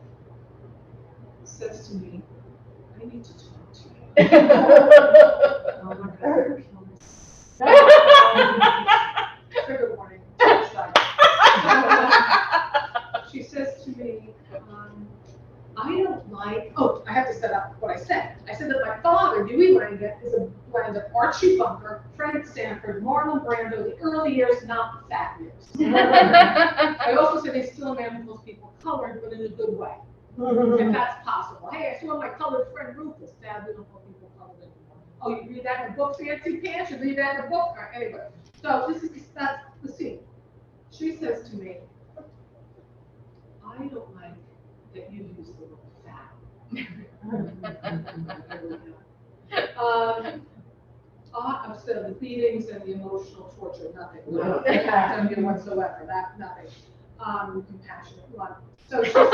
says to me, "I need to talk to you." Oh my God, trigger warning. She says to me, I don't like, I have to set up what I said. I said that my father, Dewey Langan, is a blend of Archie Bunker, Fred Sanford, Marlon Brando, the early years, not the fat years. I also said he's still a man who feels people colored, but in a good way, if that's possible. Hey, I saw my colored friend Rufus. Dad, we don't call people colored anymore. Oh, you read that in a book, Fancy Pants? You read that in a book? Anyway, so that's the scene. She says to me, I don't like that you use the word fat. Instead of the beatings and the emotional torture, nothing. No impact on you whatsoever. Nothing. Compassionate one. So she says,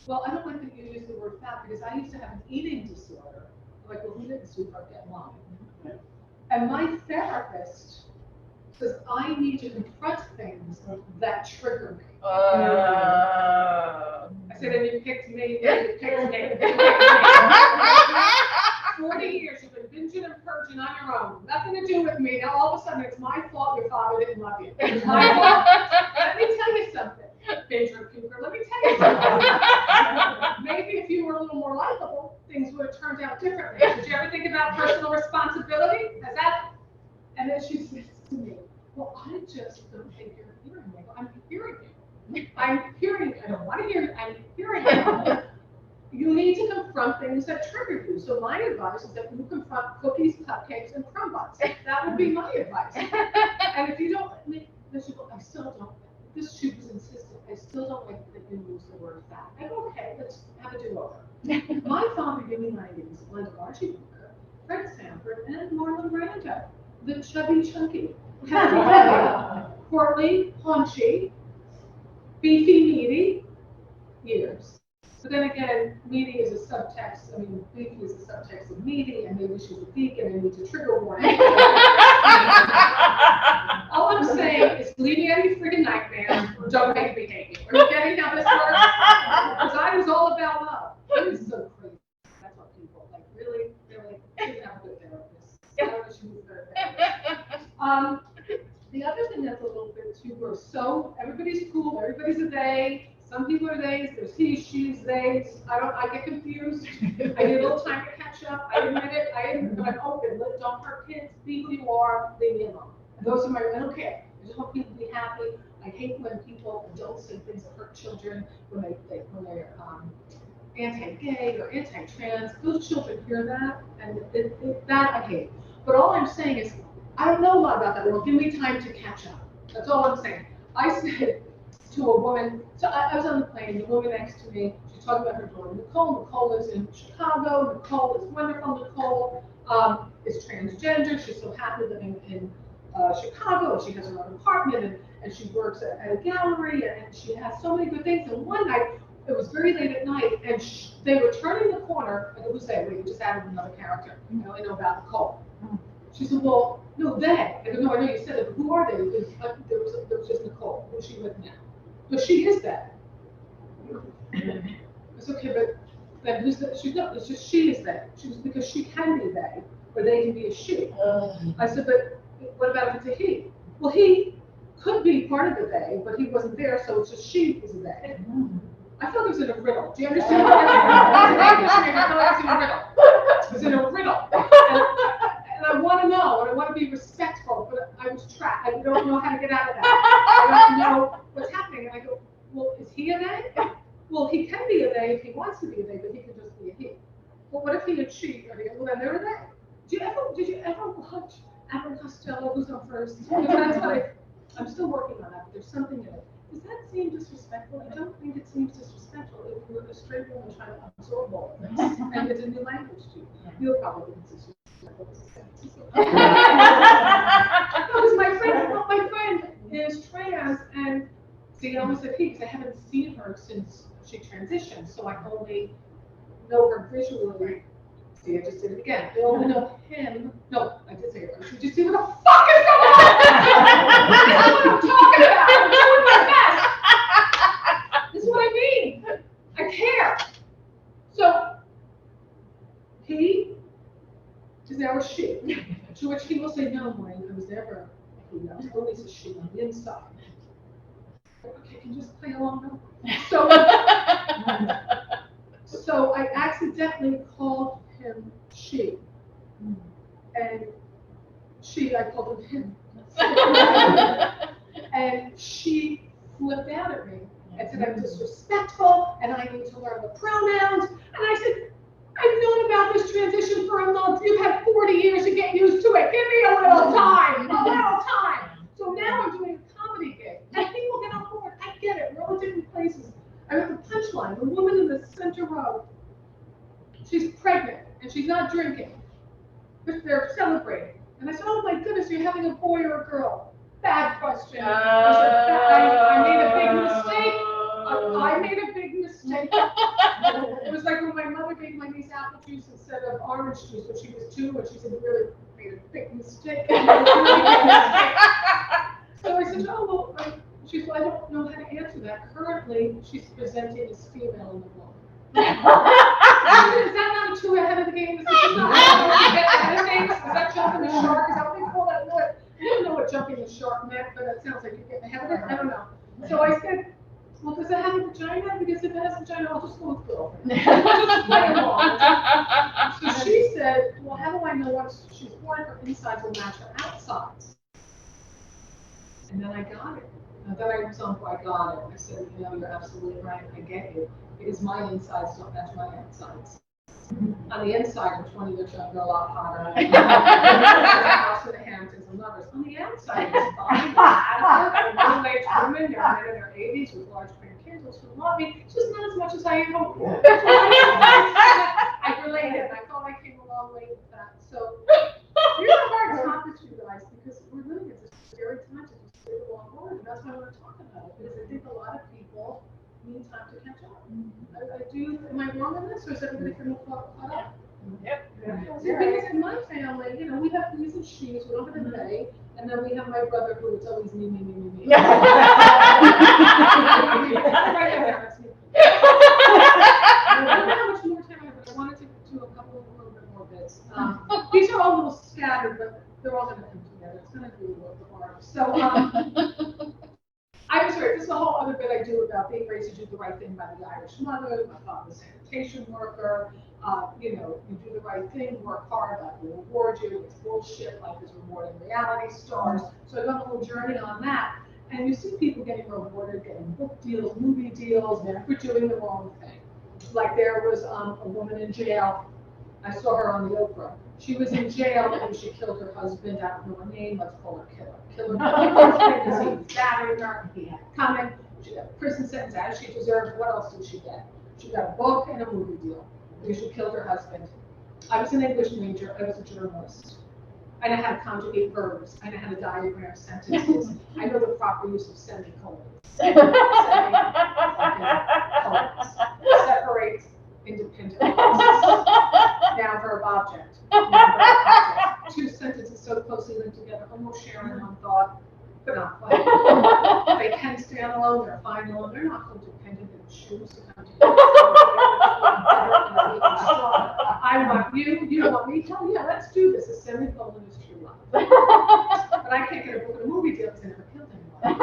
well, I don't like that you use the word fat because I used to have an eating disorder. I'm like, well, who didn't super get mine? And my therapist says I need to confront things that trigger me. I said, and you picked me, you picked me. 40 years you've been binging and purging on your own. Nothing to do with me. Now all of a sudden it's my fault your father didn't love you. It's my fault. Let me tell you something, binger puker. Let me tell you something. Maybe if you were a little more likable, things would have turned out differently. Did you ever think about personal responsibility? And then she says to me, well, I just don't think you're hearing me. I'm hearing you. I'm hearing you. I don't want to hear you. I'm hearing you. You need to confront things that trigger you. So my advice is that you confront cookies, cupcakes, and crumb buns. That would be my advice. And if you don't, I still don't. She was insistent. I still don't like that you use the word fat. I go, okay, let's have a do-over. My father, Dewey Langan, is a blend of Archie Bunker, Fred Sanford, and Marlon Brando. The chubby, chunky, heavy, portly, paunchy, beefy, meaty years. But then again, meaty is a subtext. I mean, beefy is a subtext of meaty, and maybe she's a geek, and I need to trigger warning. All I'm saying is, leave me any freaking nightmares, or don't make me hate you. Are you getting how this works? Because I was all about love. It was so crazy. That's what people like. Really, she didn't have a good therapist. I don't know if she was a good therapist. The other thing that's a little bit too Everybody's cool, everybody's a they. Some people are theys, there's he, she's, theys. I get confused. I need a little time to catch up. I admit it, but I'm open. Don't hurt kids, be who you are, leave me alone. And those are I don't care. I just want people to be happy. I hate when adults say things that hurt children, when they're anti-gay or anti-trans. Those children hear that, and that I hate. But all I'm saying is, I don't know a lot about that world. Give me time to catch up. That's all I'm saying. I said to a woman, so I was on the plane, the woman next to me, she's talking about her daughter, Nicole. Nicole lives in Chicago. Nicole is wonderful. Nicole is transgender. She's so happy living in Chicago, and she has her own apartment, and she works at a gallery, and she has so many good things. And one night, it was very late at night, and they were turning the corner, and it was they, we just added another character. I only know about Nicole. She said, well, no, they. I go, no, I know you said it, but who are they? Because there was just Nicole, who's she with now? But she is that. It's okay, but then who's that? She's not, it's just she is that. Because she can be they, or they can be a she. I said, but what about if it's a he? Well, he could be part of the they, but he wasn't there, so it's just she is a they. I felt it was in a riddle. Do you understand what I was in a riddle. And I want to know, and I want to be respectful, but I was trapped. I don't know how to get out of that. I don't know what's happening. And I go, well, is he a they? Well, he can be a they if he wants to be a they, but he can just be a he. Well, what if he and she are together? Well, then they're a they. Did you ever watch Abbott Costello, Who's on First? I'm still working on that, but there's something in it. Does that seem disrespectful? I don't think it seems disrespectful if you're a straight woman trying to absorb all of this. And it's a new language to you. You'll probably think it's disrespectful. Because my friend is trans, and see, I almost said he, because I haven't seen her since she transitioned, so I only know her visually. See, I just did it again. I only know him. No, I did say it. Did you see what the fuck is going on? That's what I'm talking about. I'm doing my best. This is what I mean. I care. So, he is now a she. To which he will say, no, Maureen, I was never a he. I was always a she on the inside. Okay, can you just play along now? So I accidentally called him she. And I called him. And she flipped out at me and said I'm disrespectful and I need to learn the pronouns. And I said, I've known about this transition for a month. You've had 40 years to get used to it. Give me a little time. So now I'm doing a comedy gig. And people get on board. I get it. We're all different places. I got the punchline. The woman in the center row, she's pregnant and she's not drinking. But they're celebrating. And I said, oh my goodness, you're having a boy or a girl? Bad question. I made a big mistake. It was like when my mother gave my niece apple juice instead of orange juice when she was 2, and she said, you really made a big mistake. So I said, oh, well, she said, I don't know how to answer that. Currently, she's presenting as female in the world. Is that not too ahead of the game? Is that jumping the shark? Is that what they call that? I don't know what jumping the shark meant, but it sounds like you're getting ahead of it. I don't know. So I said, well, does it have a vagina? Because if it has a vagina, I'll just go with girlfriend. Just play along. So she said, well, how do I know once she's born, her insides will match her outsides? And then I got it. Then I was on, I got it. I said, you're absolutely right. I get you. Because my insides don't match my outsides. On the inside, I'm 20 years younger, a lot hotter. I house in the Hamptons and lovers. On the outside, it's fine. I'm a middle-aged woman. They're in their 80s with large grandkids who love me. It's just not as much as I had hoped for. I related. I thought I came a long way with that. So, here's a hard topic, you guys, because we're living at this scary time to just stay a long word. And that's why we're talking about it. Because I think a lot of people need time to catch up. I do. Am I wrong on this, or is everybody feeling caught up? Yep. So because in my family, we have these and she's, we don't have a they, and then we have my brother who is always me. Right there, that's me. I don't know how much more time I have, but I wanted to do a little bit more bits. These are all a little scattered, but they're all going to come together. It's going to be a little bit hard. So, the whole other bit I do about being raised to do the right thing by the Irish mother. My father's a sanitation worker. You know, you do the right thing, work hard, life will reward you. It's bullshit, life is rewarding reality stars. So I go on a little journey on that. And you see people getting rewarded, getting book deals, movie deals, for doing the wrong thing. Like there was a woman in jail. I saw her on the Oprah. She was in jail because she killed her husband. I don't know her name. Let's call her Killer. Killer killed her husband because he was battering her. He had it coming. She got a prison sentence as she deserved. What else did she get? She got a book and a movie deal because she killed her husband. I was an English major. I was a journalist. I know how to conjugate verbs. I know how to diagram sentences. I know the proper use of semicolons. Semicolons. Separate independent clauses. Noun, verb, object. Noun, verb, object. Two sentences so closely linked together, almost sharing one thought, but not quite. They can stand alone, they're fine alone, they're not codependent and choose to come together. I want you, you want me, hell yeah, let's do this. A semicolon is true love. But I can't get a book and a movie deal because I never killed anyone. It's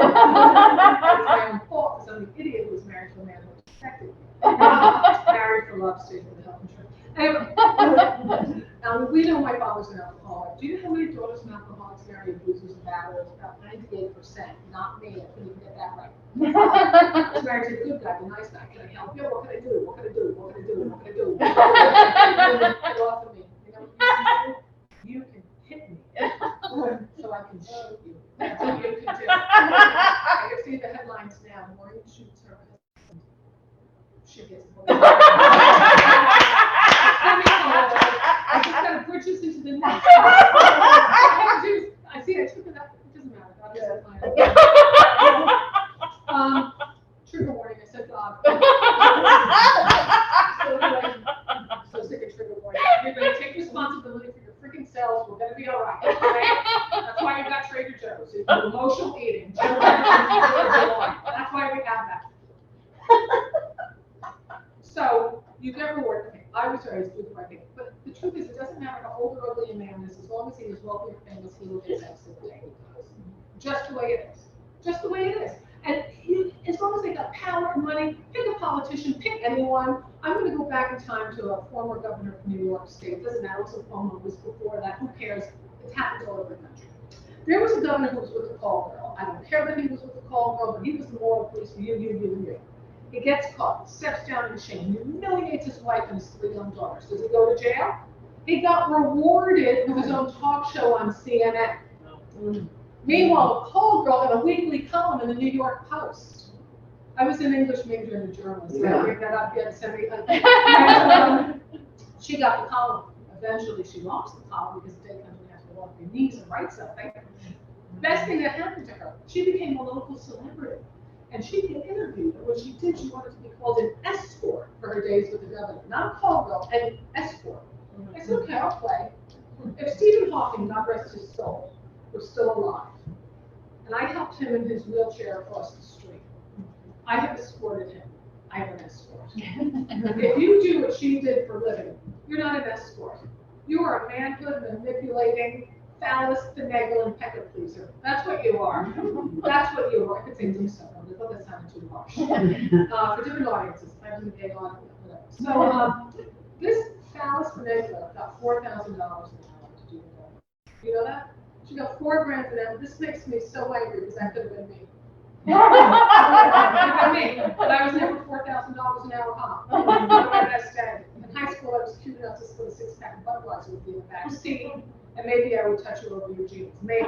my own fault because I'm the idiot who was married to a man who respected me. Married for love, stayed with the health insurance. Anyway, we know my father's an alcoholic. Do you know how many daughters and alcoholics marry abusers and batterers? About 98%. Not me. I couldn't even get that right. I was married to the good guy, the nice guy. Can I help you? What can I do? What can I do? What can I do? What can I do? What can I do? Get off of me. You know what you can do? You can hit me. So I can shoot you. That's what you can do. I can see the headlines now. Maureen shoots her husband. She gets I just got to bridge this into the next. I see. I took it up. It doesn't matter. Trigger warning. I said dog. So sick of trigger warning. You're going to take responsibility for your freaking selves. We're going to be all right. Okay? That's why you got Trader Joe's. It's emotional eating. That's why we have that. So you get rewarded. Okay, I was raised to do the right thing. But the truth is, it doesn't matter how old or ugly a man is, as long as he is wealthy or famous, he will get sex the way he does. Just the way it is. Just the way it is. And as long as they got power and money, pick a politician, pick anyone. I'm going to go back in time to a former governor of New York State. It doesn't matter what Cuomo was before that. Who cares? It happens all over the country. There was a governor who was with a call girl. I don't care that he was with a call girl, but he was the moral police for you. He gets caught, steps down in shame, humiliates his wife and his 3 young daughters. Does he go to jail? He got rewarded with his own talk show on CNN. Meanwhile, a call girl got a weekly column in the New York Post. I was an English major and a journalist. I bring that up yet. She got the column. Eventually, she lost the column because the day comes when you have to go off your knees and write something. Best thing that happened to her, she became a local celebrity. And she get interviewed. And when she did, she wanted to be called an escort for her days with the governor. Not a call girl, an escort. I said, okay, I'll play. If Stephen Hawking, God rest his soul, was still alive, and I helped him in his wheelchair across the street, I have escorted him. I have an escort. If you do what she did for a living, you're not an escort. You are a manhood manipulating, phallus finagling pecker pleaser. That's what you are. That's what you are. I could say do something. I thought that sounded too harsh. For different audiences, if I was a gay audience, whatever. So this phallus finagler got $4,000 an hour to do the work. You know that? She got $4 grand for that. This makes me so angry because that could have been me. But I was never $4,000 an hour hot. In high school, I was cute enough to split a 6-pack of Budweiser with you in the back seat, and maybe I would touch you over your jeans. Maybe.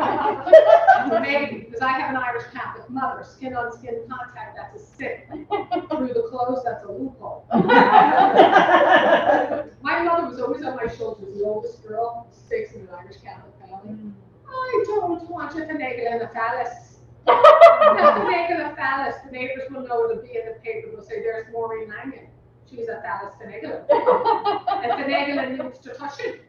Maybe, because I have an Irish Catholic mother. Skin on skin contact, that's a sin. Through the clothes, that's a loophole. My mother was always on my shoulders, the oldest girl, 6 in an Irish Catholic family. I don't want you to make it in the phallus. Not to make it a phallus. The neighbors will know it'll be in the paper. They'll say, there's Maureen Langan. She's a phallus finagler. And finagling needs to touch it.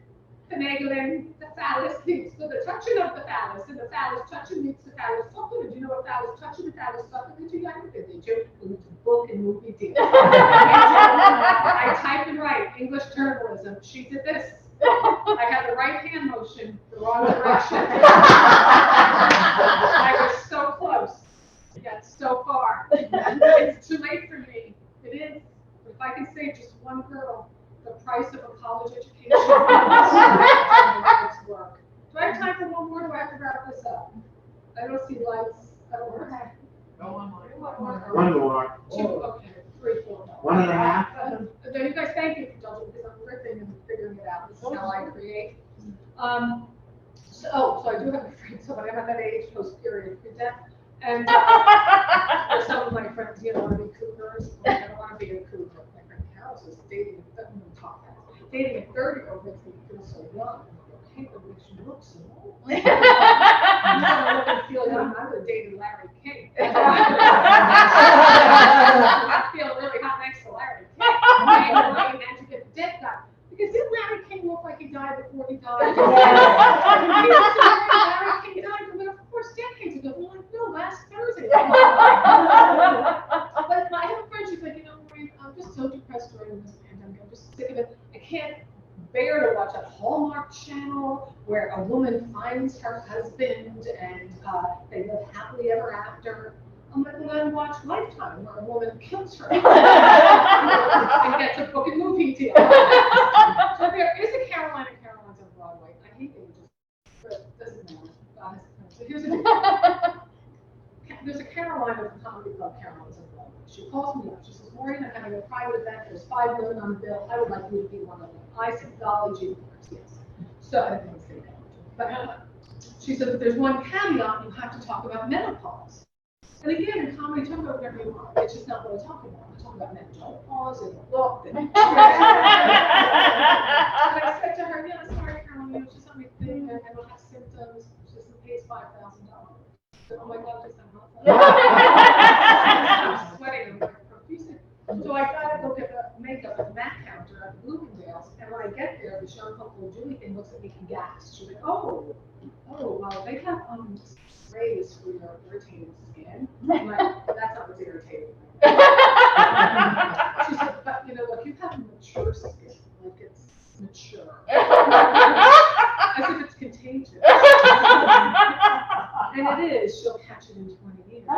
Finagling, the phallus needs to the touching of the phallus. And the phallus touching needs the phallus sucking. Did you know what phallus touching and phallus sucking did you guys? Did you? We need to book and movie deals. I type and write English journalism. She did this. I had the right hand motion, the wrong direction. I was so close, yet so far. It's too late for me. It is. But if I can save just one girl the price of a college education, it's work. Do I have time for one more? Do I have to wrap this up? I don't see lights. I don't work. Go on, Mike. One more. Two, okay, 3, 4. 1.5. So you guys, thank you for indulging because I'm riffing and figuring it out. This is how I create. So I do have a friend, so when I'm at that age, post period, for death. And some of my friends, want to be cougars. I don't want to be a cougar. My friend Carol's is dating a 30-year-old makes me feel so young. Okay, but makes you look so old. I'm trying to look and feel young. I would have dated Larry King. I feel really hot next to Larry King. And to get the dead guy. Because didn't Larry King look like he died before he died? Larry King died from the 4 decades ago. I'm like, no, last Thursday. But I have a friend, she's like, Maureen, I'm just so depressed during this pandemic. I'm just sick of it. I can't bear to watch a Hallmark channel where a woman finds her husband and they live happily ever after. I'm like, well, then watch Lifetime, where a woman kills her and gets a book and movie deal. So there is a Carolines on Broadway. I hate ages, but it doesn't matter. So here's a there's a Caroline at the comedy club, Carolines on Broadway. She calls me up. She says, Maureen, I'm having a private event. There's 5 women on the bill. I would like you to be one of them. I said, golly gee, yes. So I didn't say that. But she said, but there's one caveat. You have to talk about menopause. And again, in comedy, talk about whatever you want. It's just not what I'm talking about. I'm talking about menopause and look. And I said to her, yeah, sorry, Caroline, it's just not my thing. I don't have symptoms. She says, it pays $5,000. Oh my God, just I'm sweating profusely. So I gotta go get the makeup at the MAC counter at Bloomingdale's, and when I get there, the Sean Cole Julie thing looks at me and gasps. She's like, oh, well, they have sprays for your irritated skin. I'm like, that's not what's irritating. She said, but look, you have mature skin, like it's mature. As if it's contagious. And it is, she'll catch it in 20 years. You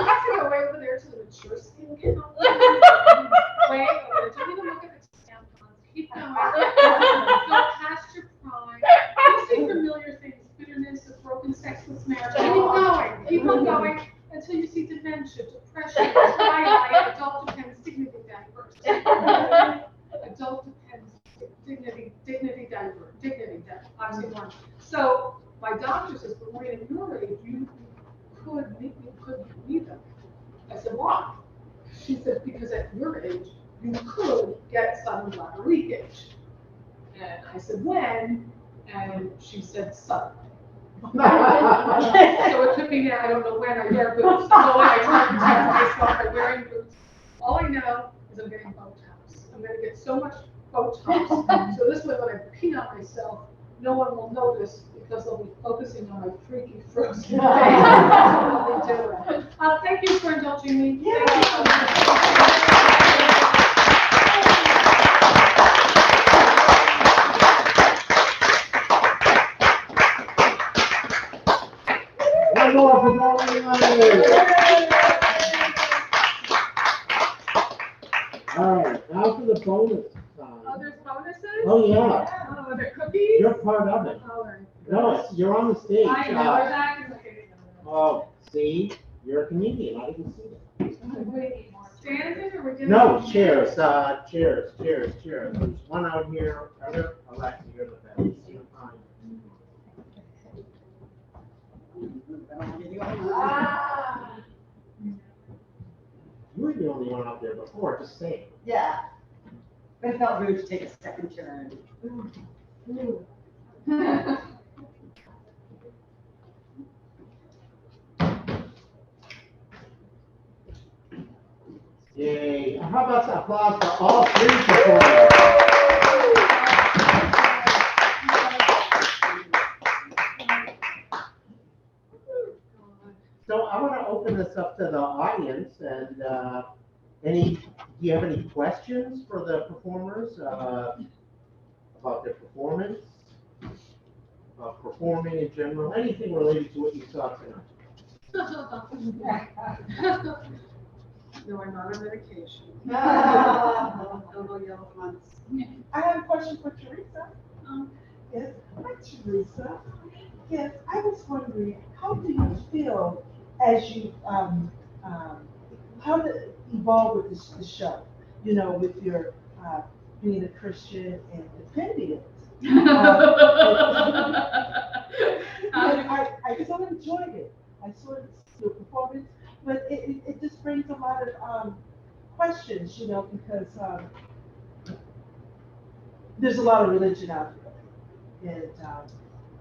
have to go way over there to the mature skin counter. Way over there. Don't even look at the tampons. Keep going. Go past your prime. You see familiar things, bitterness of broken sexless marriage. Keep on going until you see dementia, depression, twilight, adult depends, dignity diapers. Adult depends, dignity diaper, oxymoron. So my doctor says, but Maureen, at your age, you could need them. I said, why? She said, because at your age, you could get sudden bladder leakage. And I said, when? And she said, suddenly. So it took me now, I don't know when I wear boots. So I try to protect myself by wearing boots. All I know is I'm getting Botox. I'm going to get so much Botox. So this way, when I pee on myself, no one will notice because they'll be focusing on my freaky frozen face. Thank you for indulging me. Yeah. Thank you so much. One more for Maureen Langan. All right, now for the bonus time. Oh, there's bonuses? Oh, yeah. Oh, are there cookies? You're part of it. Oh, No, you're on the stage. I know exactly. Oh, see, you're a comedian. I didn't see that. Standing or we did? No, chairs. There's one out here. Alexa, you're the best. You were the only one out there before, just saying. Yeah. But it felt rude to take a second turn. Yay. How about some applause for all 3 performers? So I want to open this up to the audience, and do you have any questions for the performers about their performance, about performing in general, anything related to what you saw tonight? No, I'm not on medication. Little yellow months. I have a question for Theresa. Um, Yes, hi Theresa. Yes, I was wondering, how do you feel as you, how did it evolve with the show? You know, with your, being a Christian and defending it. I just enjoyed it. I saw the performance, but it just brings a lot of, questions, you know, because, there's a lot of religion out there. And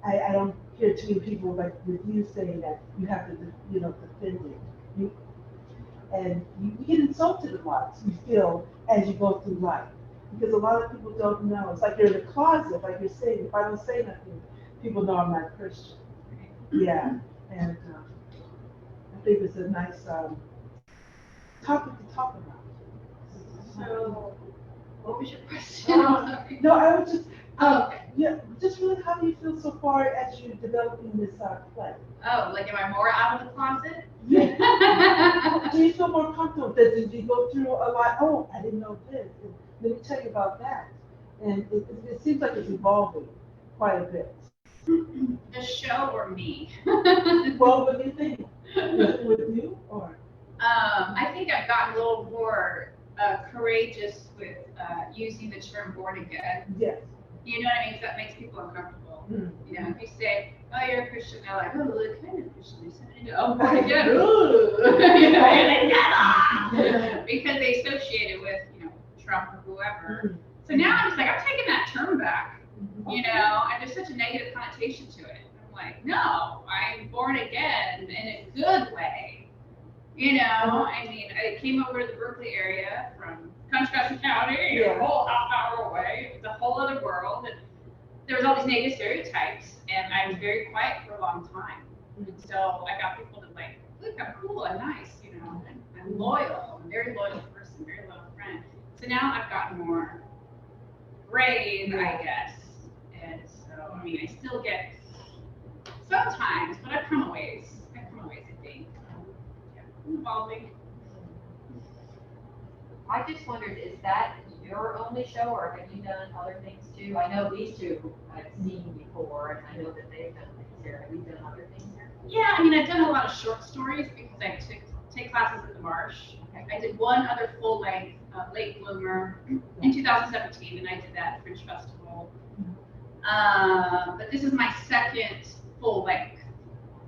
I don't hear too many people like with you saying that you have to, you know, defend it. You get insulted a lot, you feel, as you go through life. Because a lot of people don't know. It's like you're in a closet, like you're saying, if I don't say nothing, people know I'm not Christian. Yeah, and I think it's a nice topic to talk about. So, what was your question? I'm sorry. No, I was just, Oh, okay. yeah, just really how do you feel so far as you're developing this play? Oh, like am I more out of the closet? Yeah. Do you feel more comfortable? Did you go through a lot? Oh, I didn't know this. And let me tell you about that. And it seems like it's evolving quite a bit. The show or me? Well, what do you think? Is it with you or? I think I've gotten a little more courageous with using the term born again. Yes. You know what I mean? 'Cause that makes people uncomfortable. Mm. You know, if you say, "Oh, you're a Christian," they're like, "Oh, what kind of Christian?" They said, "Oh, born again." Ooh. You know, and they never, because they associate it with, you know, Trump or whoever. Mm. So now I'm just like, I'm taking that term back. You Okay. know, and there's such a negative connotation to it. I'm like, no, I'm born again in a good way. You know, I mean, I came over to the Berkeley area from Contra County, Yeah. a whole half hour away. It's a whole other world. And there was all these negative stereotypes, and I was very quiet for a long time. And so I got people to like, look, I'm cool, I'm nice, you know, and I'm loyal, I'm a very loyal person, very loyal friend. So now I've gotten more brave, I guess. And so, I mean, I still get sometimes, but I've come a ways. I've come a ways, I think. Yeah, I'm evolving. I just wondered, is that your only show, or have you done other things too? I know these two I've seen before, and I know that they've done things here. Have you done other things here? Yeah, I mean, I've done a lot of short stories because I take classes at the Marsh. I did one other full length, Late Bloomer, in 2017, and I did that at Fringe Festival. But this is my second full length.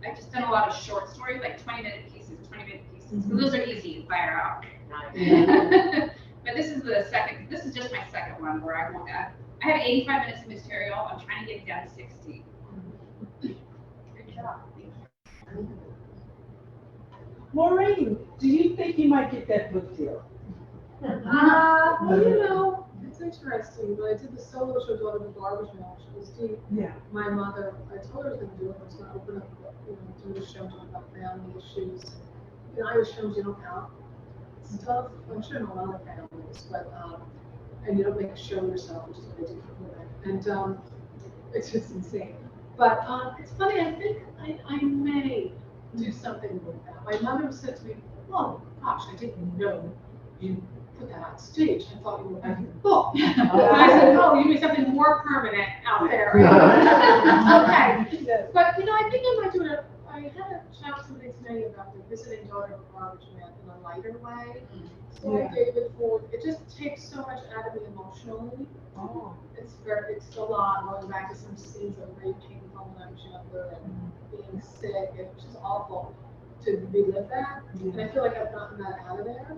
I've just done a lot of short stories, like 20-minute pieces, 20-minute pieces. So those are easy to fire out. But this is this is just my second one where I have 85 minutes of material. I'm trying to get it down to 60. Good job. Maureen, do you think you might get that book deal? Well, you know, it's interesting, but I did the solo show, Daughter of the Garbage Man, which was deep. Yeah. My mother, I told her I was going to do it. I was going to open up, you know, do a show talking about family issues. You know, Irish films, you don't count. It's tough. I'm sure in a lot of families, but, and you don't make a show yourself, which is what I did for women. And it's just insane. But it's funny, I think I may do something with that. My mother said to me, oh, gosh, I didn't know you put that on stage. I thought you were writing a book. And I said, oh, you mean something more permanent out there. Okay. Yes. But, you know, I think I might do it. I had a chat with somebody today about the visiting daughter of a garbage man in a lighter way. So I gave it forward. It just takes so much out of me emotionally. Oh. It's a lot, going back to some scenes of very painful when I was younger and being sick. It was just awful to relive that. And I feel like I've gotten that out of there.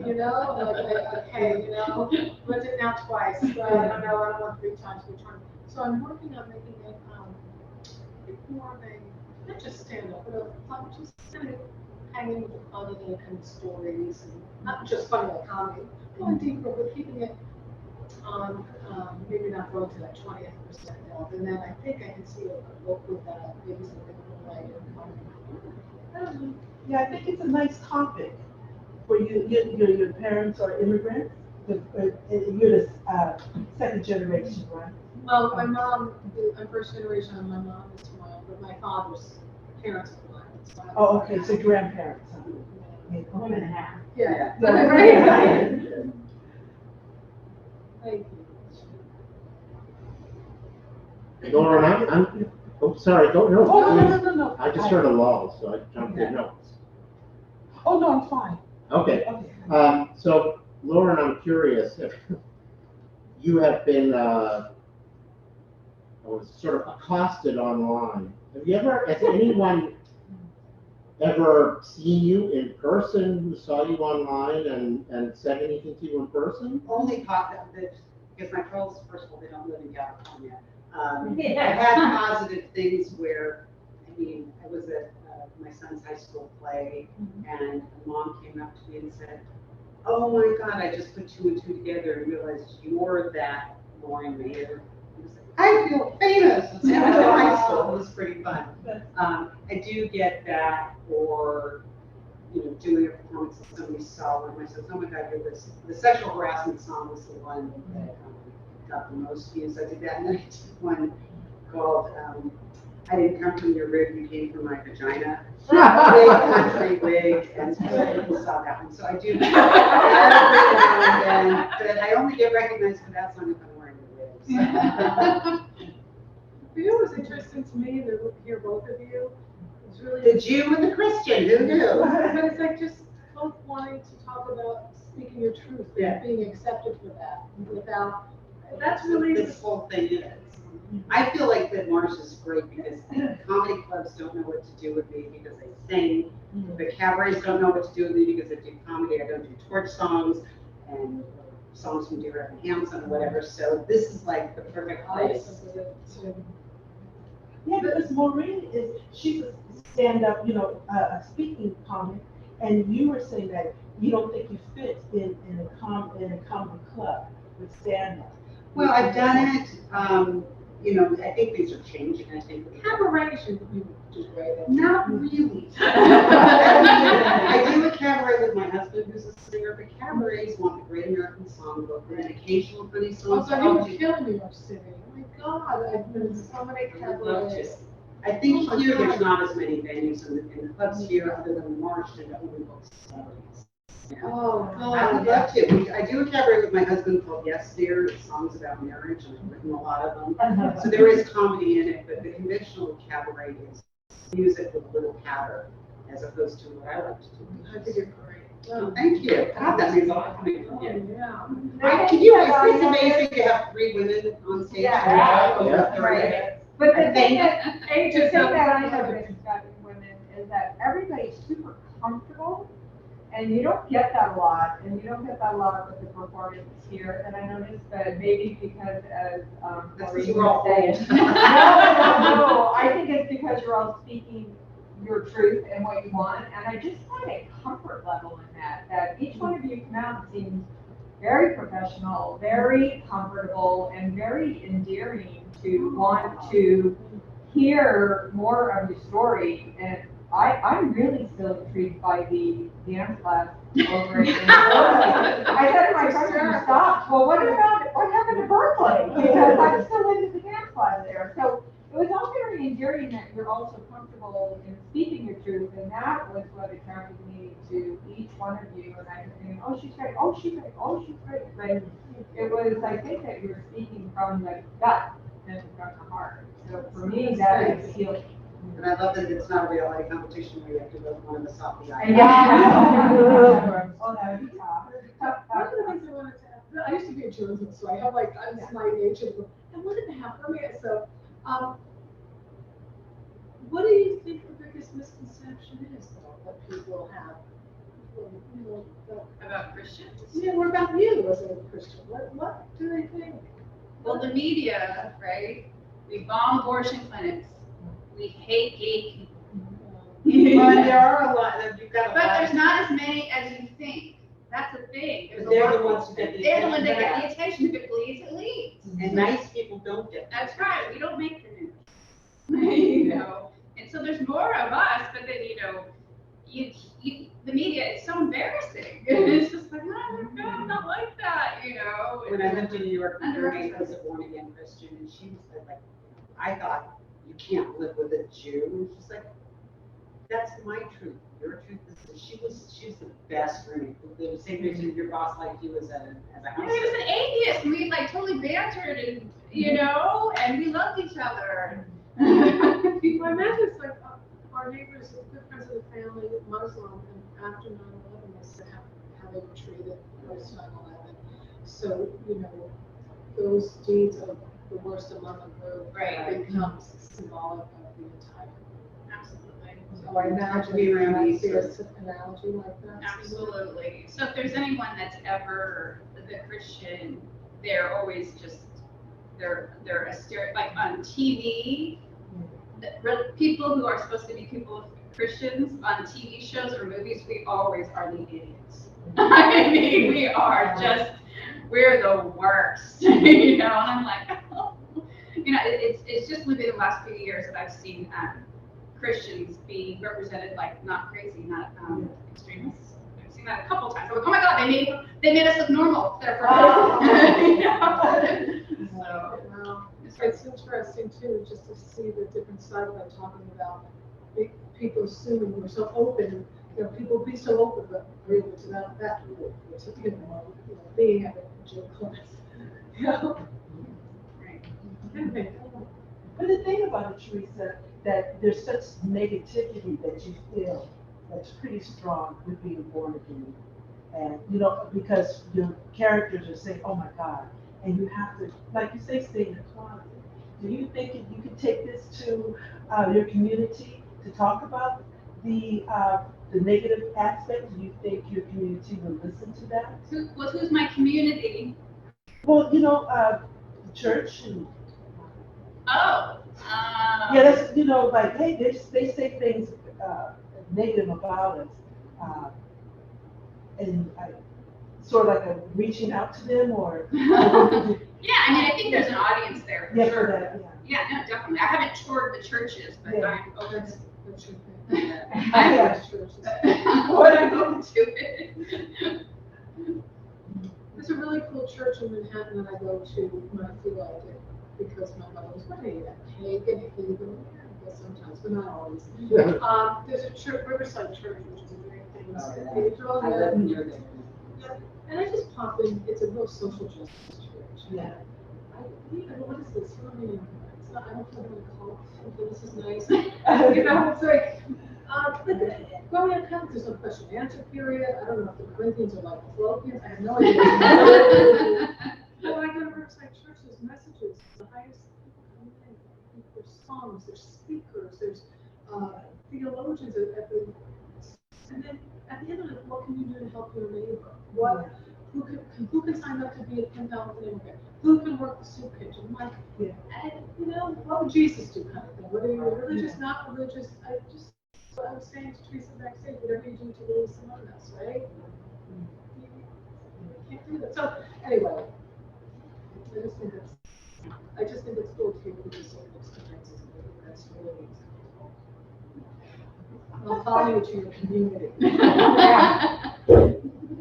You know, like, okay, you know, but did it now twice. So I don't know, I don't want 3 times to return. So I'm working on making it more of a, not just stand up, but just kind of hanging with the funny kind of stories, and not just funny like comedy, going deeper, but keeping it on, maybe not going to that 20th percentile. And then I think I can see a book with that, maybe something a little lighter. I don't know. Yeah, I think it's a nice topic for you. Your parents are immigrants. You're the second generation, right? Well, my mom, I'm first generation, and my mom is Hawaiian, but my father's parents are Hawaiian. Oh, okay, so grandparents. Huh? Yeah, 1.5. Yeah. Yeah. Right. Thank you. Lauren, oh, sorry, don't know. Oh, no. I just heard a lull, so I jumped in. No. Oh, no, I'm fine. Okay. Okay. So, Lauren, I'm curious if you have been sort of accosted online. Has anyone ever seen you in person who saw you online and said anything to you in person? Only because my girls, first of all, they don't live in California. I've Yeah. had positive things where, I mean, I was at my son's high school play, and a mom came up to me and said, "Oh my God, I just put 2 and 2 together and realized you're that Maureen Mayer." I feel famous. And so I was in high school. It was pretty fun. I do get that, or doing a performance that somebody saw when I said, "Oh my God, you're this." The sexual harassment song was the one that got the most views. I did that, and then I did one called "I Didn't Come From Your Rib, You Came From My Vagina." Big country wig, and people saw that one. So I do every now and then, but I only get recognized for that song if I'm wearing a wig. You know what's interesting to me to hear both of you? It's really The Jew and the Christian, who knew? But it's like just both wanting to talk about speaking your truth and being accepted for that without. That's really this whole thing is. I feel like that Marsh is great because the comedy clubs don't know what to do with me because I sing. The cabarets don't know what to do with me because I do comedy. I don't do torch songs and songs from Dear Evan Hansen or whatever. So this is like the perfect place. Yeah, because Maureen she's a stand-up, a speaking comic, and you were saying that you don't think you fit in a comedy club with stand-up. Well, I've done it. I think things are changing. I think cabaret should be just great. not really. I do a cabaret with my husband, who's a singer, but cabarets want the Great American Songbook and an occasional funny song. Also, you kill New York City. Oh my God, I've been to so many cabarets. I think here there's not as many venues in the clubs here other than Marsh and only book celebrities. Oh, I would love to. I do a cabaret with my husband called Yes Dear. It's songs about marriage, and I've written a lot of them. So there is comedy in it, but the conventional cabaret is music with a little patter, as opposed to what I like to do. I think you're great. Oh, thank you. God, that means a lot coming from you. Yeah. It's amazing to have 3 women on stage. Yeah. Right. But the I thing think- that I noticed about women is that everybody's super comfortable, and you don't get that a lot, and you don't get that a lot with the performance here. And I noticed that maybe because, as Maureen was saying, no, I think it's because you're all speaking your truth and what you want, and I just find a comfort level in that each one of you come out and seems very professional, very comfortable, and very endearing to want to hear more of your story. And I'm really still intrigued by the dance class over in Berkeley. I said to my friend, stop. Well, what happened to Berkeley? Because I'm still into the dance class there. So it was all very endearing that you're also comfortable in speaking your truth, and that was what attracted me to each one of you. And I was thinking, oh, she's great, oh, she's great, oh, she's great. But it was, I think, that you're speaking from the gut and from the heart. So for me, that is healing. And I love that it's not a reality competition where you have to go one of the softly eyed. One of the things I wanted to ask, I used to be a journalist, so I have it's my nature to go, I wanted to have, so, what do you think the biggest misconception is, though, that people have? About Christians? Yeah, what about you as a Christian? What do they think? Well, the media, right? We bomb abortion clinics. We hate gay people. Well, there are a lot. You've got a But lot. there's not as many as you think. That's the thing. There's They're a the lot. ones who get the They're the ones that attention. get the attention. If it bleeds, it leads. And nice people don't get. That's right. We don't make the news. And so there's more of us, but then the media is so embarrassing. It's just like, oh my God, not like that, When I lived in New York, my roommate was a born again Christian, and she said, I thought you can't live with a Jew. And she's like, That's my truth. Your truth is she was the best roommate. The same reason your boss liked you as a Yeah, he was an atheist, and we like totally bantered, and you know, and we loved each other. My imagine it's like our neighbors, good friends of the family, Muslim, and after 9/11, they said have a retreat post 9/11. So, you know, those deeds of the worst among the group Right. becomes symbolic of the entire. Absolutely. So I imagine be around I these see sorts an analogy like that. Absolutely. So if there's anyone that's ever the Christian, they're always just they're a like on TV. People who are supposed to be people Christians on TV shows or movies, we always are the idiots. I mean, we are just we're the worst, you know. And I'm like, oh. You know, it's just within the last few years that I've seen Christians being represented like not crazy, not extremists. I've seen that a couple times. I'm like, oh my God, they made us look normal. Therefore, you know? So, Wow. It's interesting too, just to see the different side of it, talking about people assuming we're so open. You know, people be so open, but really to that people, you know, being at a gym class. You know? right. Anyway, But the thing about it, Theresa, that there's such negativity that you feel that's pretty strong with being born again. And, you know, because your characters are saying, oh my God, and you have to, like you say, stay in the closet. Do you think that you can take this to your community to talk about the negative aspect? Do you think your community will listen to that? Who's my community? Well, you know, the church and Oh. yeah, that's, you know, like, hey, they say things negative about us, and sort of like a reaching out to them, or Yeah, I mean, I think there's an audience there for yeah, sure. for that, yeah. Yeah, no, definitely. I haven't toured the churches, but Yeah. I'm open. that's your thing. I'm That's church. open to it. There's a really cool church in Manhattan that I go to when I feel like it, because my mother was married at pagan, I guess sometimes, but not always. There's a church, Riverside Church, which is a very famous cathedral. I live near there. Yeah, and I just pop in. It's a real social justice church. Yeah. What is this? What do I mean? It's not. I don't know what to call it. Okay, this is nice. You know, it's like. Growing up Catholic, there's no question and answer period. I don't know if the Corinthians are like Philippians. I have no idea. But when I go to Riverside Church, there's messages. The highest people come in. There's songs. There's speakers. There's theologians at the. And then at the end of it, what can you do to help your neighbor? Who can sign up to be a pen pal with an immigrant? Who can work the soup kitchen? Like, and you know, what would Jesus do, kind of thing? Whether you're religious, not religious, what I was saying to Theresa backstage, whatever you do to lose someone else, right? You can't do that. So anyway, I just think it's cool to hear people's experiences. That's really I'll follow you to your community.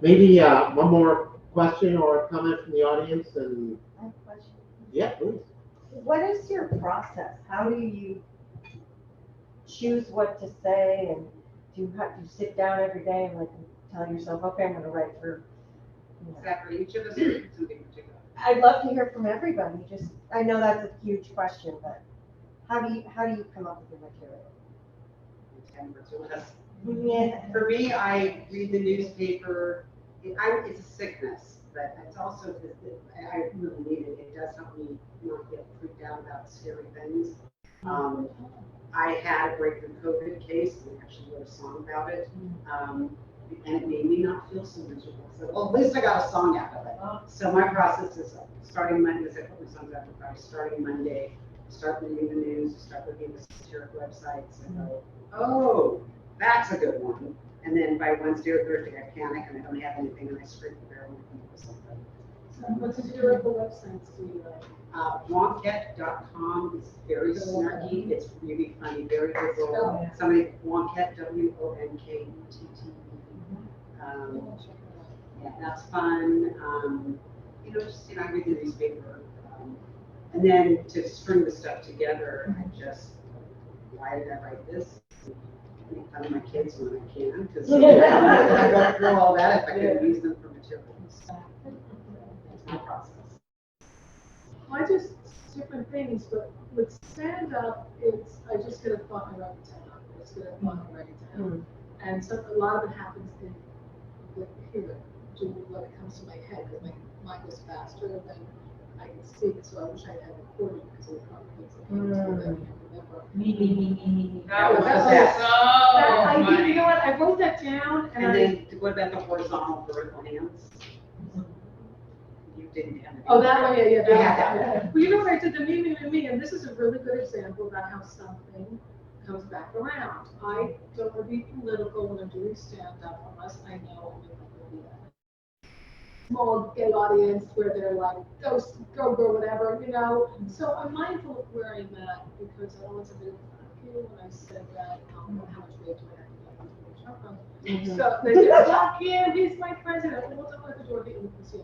Maybe one more question or comment from the audience, and I have a question. yeah, please. What is your process? How do you choose what to say, and do you have to sit down every day and like tell yourself, okay, I'm going to write for? You know. Exactly. Each of us is something particular. I'd love to hear from everybody. Just, I know that's a huge question, but how do you come up with your material? 10 words or less. Yeah. For me, I read the newspaper. It's a sickness, but it's also I really need it. It does help me not get freaked out about scary things. I had a breakthrough COVID case, and I actually wrote a song about it, and it made me not feel so miserable. So, well, at least I got a song out of it. So my process is starting Monday. I put my songs out for Friday. Starting Monday, start reading the news, start looking at the satiric websites, and go, oh, that's a good one. And then by Wednesday or Thursday, I panic and I don't have anything, and I scrape the barrel and come up with something. So what satirical websites do you like? Wonkette.com is very snarky. It's really funny, very liberal. Somebody, Wonkette, Wonkette. Yeah, that's fun. You know, just, you know, I read the newspaper. And then to string the stuff together, I just, why did I write this? make fun of my kids when I can, because I went through all that if I could use them for materials. That's my process. I just, different things, but with stand-up, it's, I just get a thought and I write it down. I just get a thought and write it down. And so a lot of it happens in the here, to what it comes to my head, because my mind goes faster than I can speak, so I wish I had recorded because it would probably things that came to me that I can't remember. Me. That was That's so I did, funny. you know what, I wrote that down and And I, then what about the horizontal vertical hands? You didn't have it. oh, that one, yeah, Yeah. that. Well, you know what I did, the me, and this is a really good example about how something comes back around. I don't want to be political when I'm doing stand-up unless I know I'm going to do that. Small gay audience where they're like, go, whatever, you know. So I'm mindful of wearing that because I don't want somebody to think you when I said that, how much weight do I have to get? So they said, fuck him, he's my president. Well, don't let the door be open. So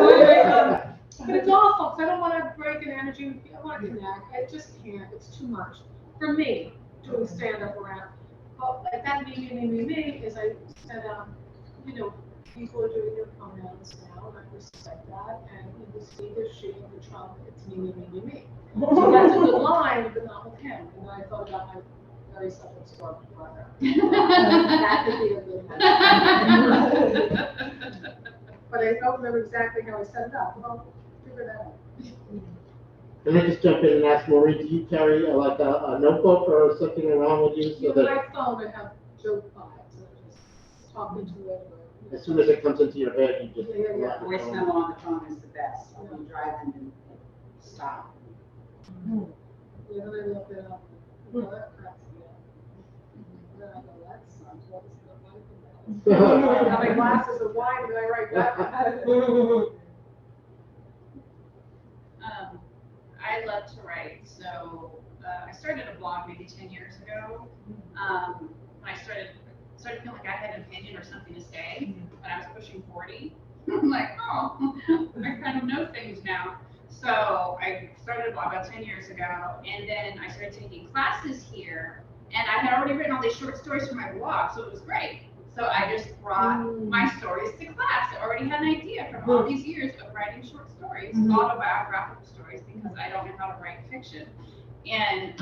anyway, but it's awful because I don't want to break an energy. I want to connect. I just can't. It's too much for me doing stand-up around. But like that me is I said, you know, people are doing their pronouns now, and I respect that. And you see the she and the Trump, it's me. So that's a good line, but not with him. And then I thought about my very self-absorbed brother. That could be a good one. But I don't remember exactly how I set it up. Well, figure that out. Can I just jump in and ask Maureen, do you carry like a notebook or something around with you You so know, that my phone, I have joke vibes, and I just talk into it. Or, as soon as it comes into your head, you just Yeah. pull out your Voice phone? memo on the phone is the best. I'll be driving and stop. Yeah, then I look it up. Well, that cracks me up. Then I go, that sucks. What is the life of that? I have my glasses of wine, and then I write that. I love to write, so I started a blog maybe 10 years ago. When I started feeling like I had an opinion or something to say when I was pushing 40. I'm like, oh, I kind of know things now. So I started a blog about 10 years ago, and then I started taking classes here, and I had already written all these short stories for my blog, so it was great. So I just brought my stories to class. I already had an idea from all these years of writing short stories, autobiographical stories, because I don't know how to write fiction. And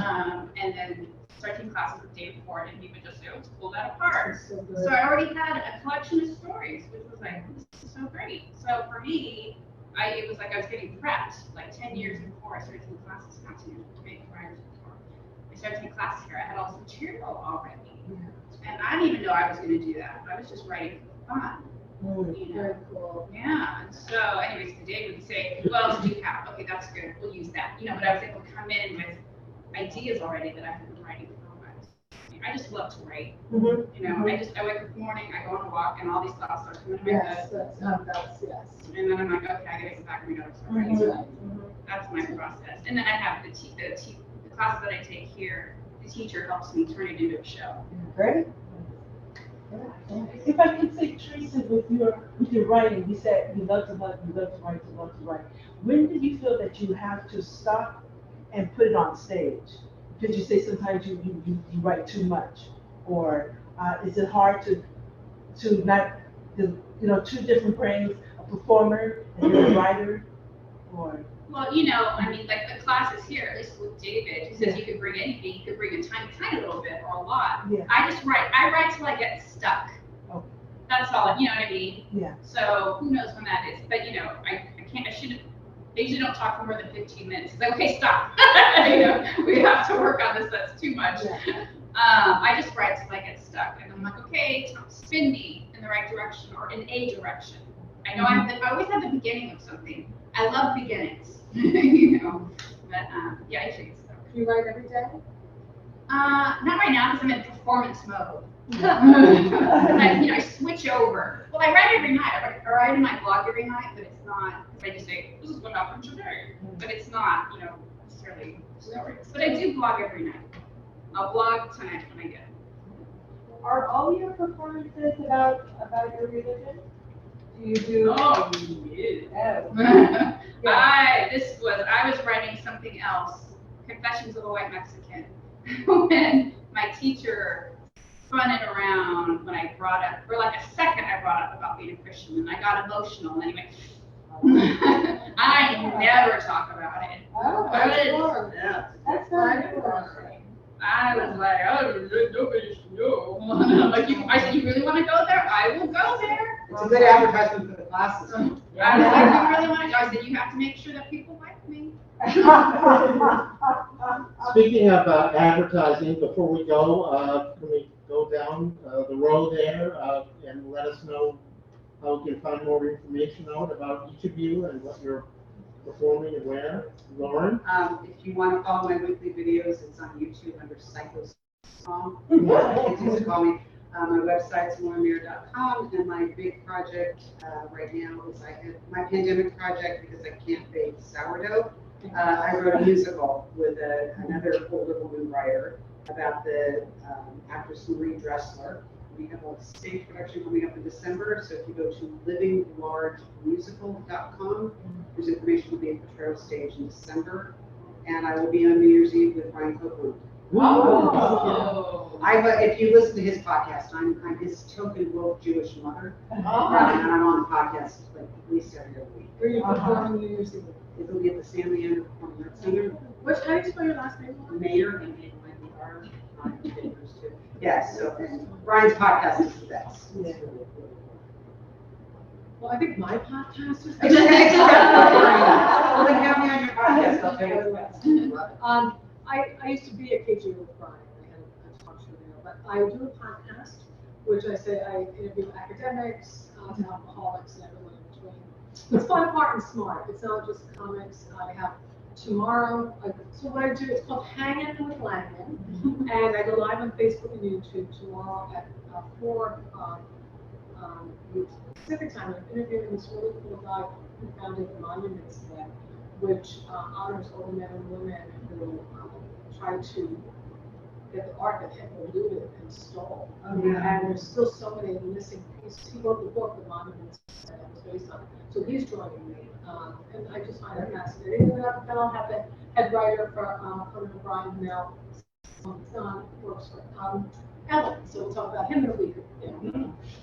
then started taking classes with David Ford, and he would just say, let's pull that apart. So I already had a collection of stories, which was like, this is so great. So for me, it was like I was getting prepped, like 10 years before I started taking classes, not 10 years, maybe 5 years before. I started taking classes here. I had all this material already. And I didn't even know I was going to do that. I was just writing for fun. You know? Very cool. Yeah. And so, anyways, Dave would say, "Well, else do you have? Okay, that's good. We'll use that." You know, but I was able to come in with ideas already that I had been writing for a while. I just love to write. You know, I wake up in the morning, I go on a walk, and all these thoughts start coming to my head. Yes. And then I'm like, okay, I gotta get back to my notes. So that's my process. And then I have the classes that I take here. The teacher helps me turn it into a show. Great. If I could say, Theresa, with your writing, you said you love to write. When did you feel that you have to stop and put it on stage? Because you say sometimes you write too much, or is it hard to not, two different brains, a performer and you're a writer, or? Well, you know, I mean, like the classes here, at least with David, he says you could bring anything. You could bring a tiny little bit or a lot. Yeah. I just write. I write till I get stuck. Okay. That's all. You know what I mean? Yeah. So who knows when that is? But you know, I can't. I shouldn't. They usually don't talk for more than 15 minutes. It's like, okay, stop. You know, we have to work on this. That's too much. Yeah. I just write till I get stuck, and I'm like, okay, spin me in the right direction or in a direction. I know I always have the beginning of something. I love beginnings. You know, but yeah, I usually get stuck. You write every day? Not right now because I'm in performance mode. I switch over. Well, I write every night. I write in my blog every night, but it's not. I just say this is what happened today, but it's not, necessarily stories. But I do blog every night. I'll blog tonight when I get it. Are all your performances about your religion? Do you do? Oh, yeah. I was writing something else, Confessions of a White Mexican, when my teacher funning around when I brought up, for like a second, I brought up about being a Christian, and I got emotional, and anyway. I never talk about it. Oh, But Yeah. that's very interesting. I was like, oh, nobody should know. Like, I said, you really want to go there? I will go there. It's a good advertisement for the classes. I was like, you really want to go? I said, you have to make sure that people like me. Speaking of advertising, before we go, can we go down the road there and let us know how we can find more information out about each of you and what you're performing and where? Lauren? If you want to follow my weekly videos, it's on YouTube under Psychos.com. It's easy to call me. My website's laurenmayer.com, and my big project right now is I have my pandemic project because I can't bake sourdough. I wrote a musical with another older woman writer about the actress Maureen Dressler. We have a stage production coming up in December, so if you go to livinglargemusical.com, there's information to be at the Trove stage in December, and I will be on New Year's Eve with Ryan Copeland. Oh. If you listen to his podcast, I'm his token woke Jewish mother, and I'm on the podcast like at least every other week. Where you performing New Year's Eve? It'll be at the Stanley Andrew Performing Arts Center. How do you spell your last name? Mayor and A-Y-E-R. Yes, so and Ryan's podcast is the best. Well, I think my podcast is. Well, then have me on your podcast, I'll tell you what's best. I used to be a KG with Brian. I had a talk show there, but I do a podcast, which I say I interview academics, to alcoholics, and everyone in between. It's fun, part, and smart. It's not just comics. I have tomorrow. So what I do, it's called Hanging with Langan, and I go live on Facebook and YouTube tomorrow at 4 Pacific time. I'm interviewing this really cool guy who founded the Monuments Web, which honors older men and women who try to get the art that Hitler looted and stole. And there's still so many missing pieces. He wrote the book, The Monuments, that was based on it. So he's joining me, and I just find it fascinating. And then I'll have the head writer for Conan O'Brien, who now works for Ellen. So we'll talk about him in a week.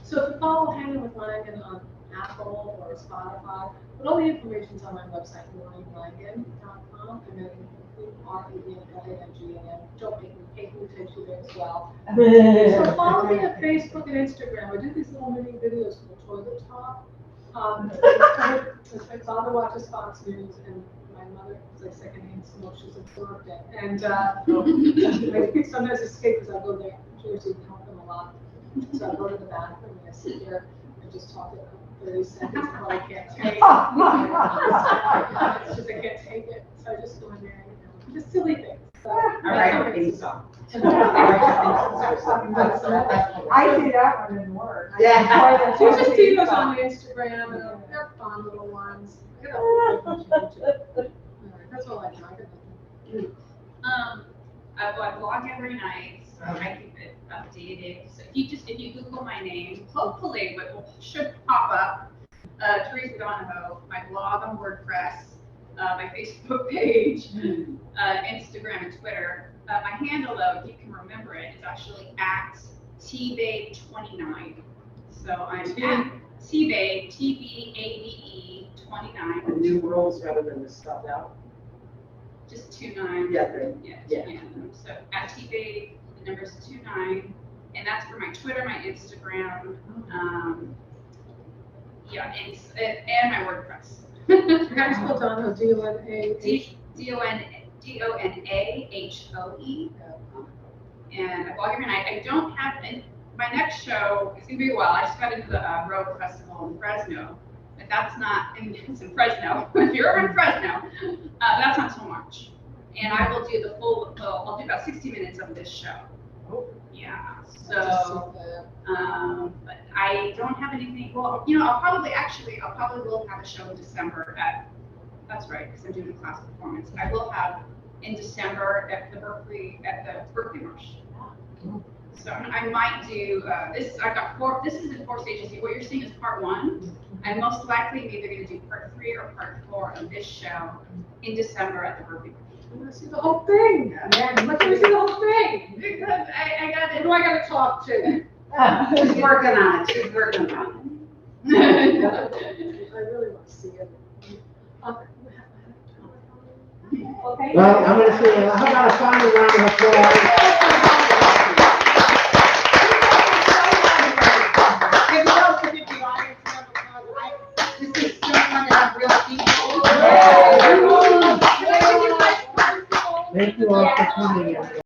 So if you follow Hanging with Langan on Apple or Spotify, but all the information's on my website, maureenlangan.com, and then RENLANGAN. Don't make me hate me takes you there as well. So follow me on Facebook and Instagram. I do these little mini videos for toilet talk. My father watches Fox News, and my mother is like secondhand smoke. She's absorbed it, and I sometimes escape because I go there to Jersey and help them a lot. So I go to the bathroom and I sit there and just talk to them 30 seconds until I can't take it. It's just I can't take it, so I just go in there and just silly things. So, All right, our theme song. I do that one in work. Yeah. So just see those on Instagram, and they're fun little ones. That's all I do. I blog every night, so I keep it updated. So if you Google my name, hopefully what should pop up, Theresa Donahoe, my blog on WordPress, my Facebook page, Instagram and Twitter. My handle, though, if you can remember it, is actually at tbabe29. So I'm at tbabe, TBABE 29. The new rules rather than the spelled out. Just 29. Yeah, great. Yeah. So at tbabe, the number's 29, and that's for my Twitter, my Instagram, and my WordPress. How do you spell Donahoe? Donahoe. And I blog every night. I don't have my next show is gonna be I just got into the Road Festival in Fresno, but that's not. It's in Fresno. If you're in Fresno, that's not so much. And I will do the full. I'll do about 60 minutes of this show. Yeah. So, but I don't have anything. Well, I'll probably will have a show in December that's right, because I'm doing a class performance. I will have in December at the Berkeley Marsh. So I might do this. I've got 4. This is in 4 stages. What you're seeing is part 1. I'm most likely either going to do part 3 or part 4 of this show in December at the Berkeley. I want to see the whole thing. Yeah, Let me see the whole thing. Because I got Who it. do I gotta talk to? She's working on it, she's working on I really want to see it. Okay. Well, I'm gonna say, how about a final round of applause? it. Give it up to the audience member, this is still going to have real people. Thank you all for coming in.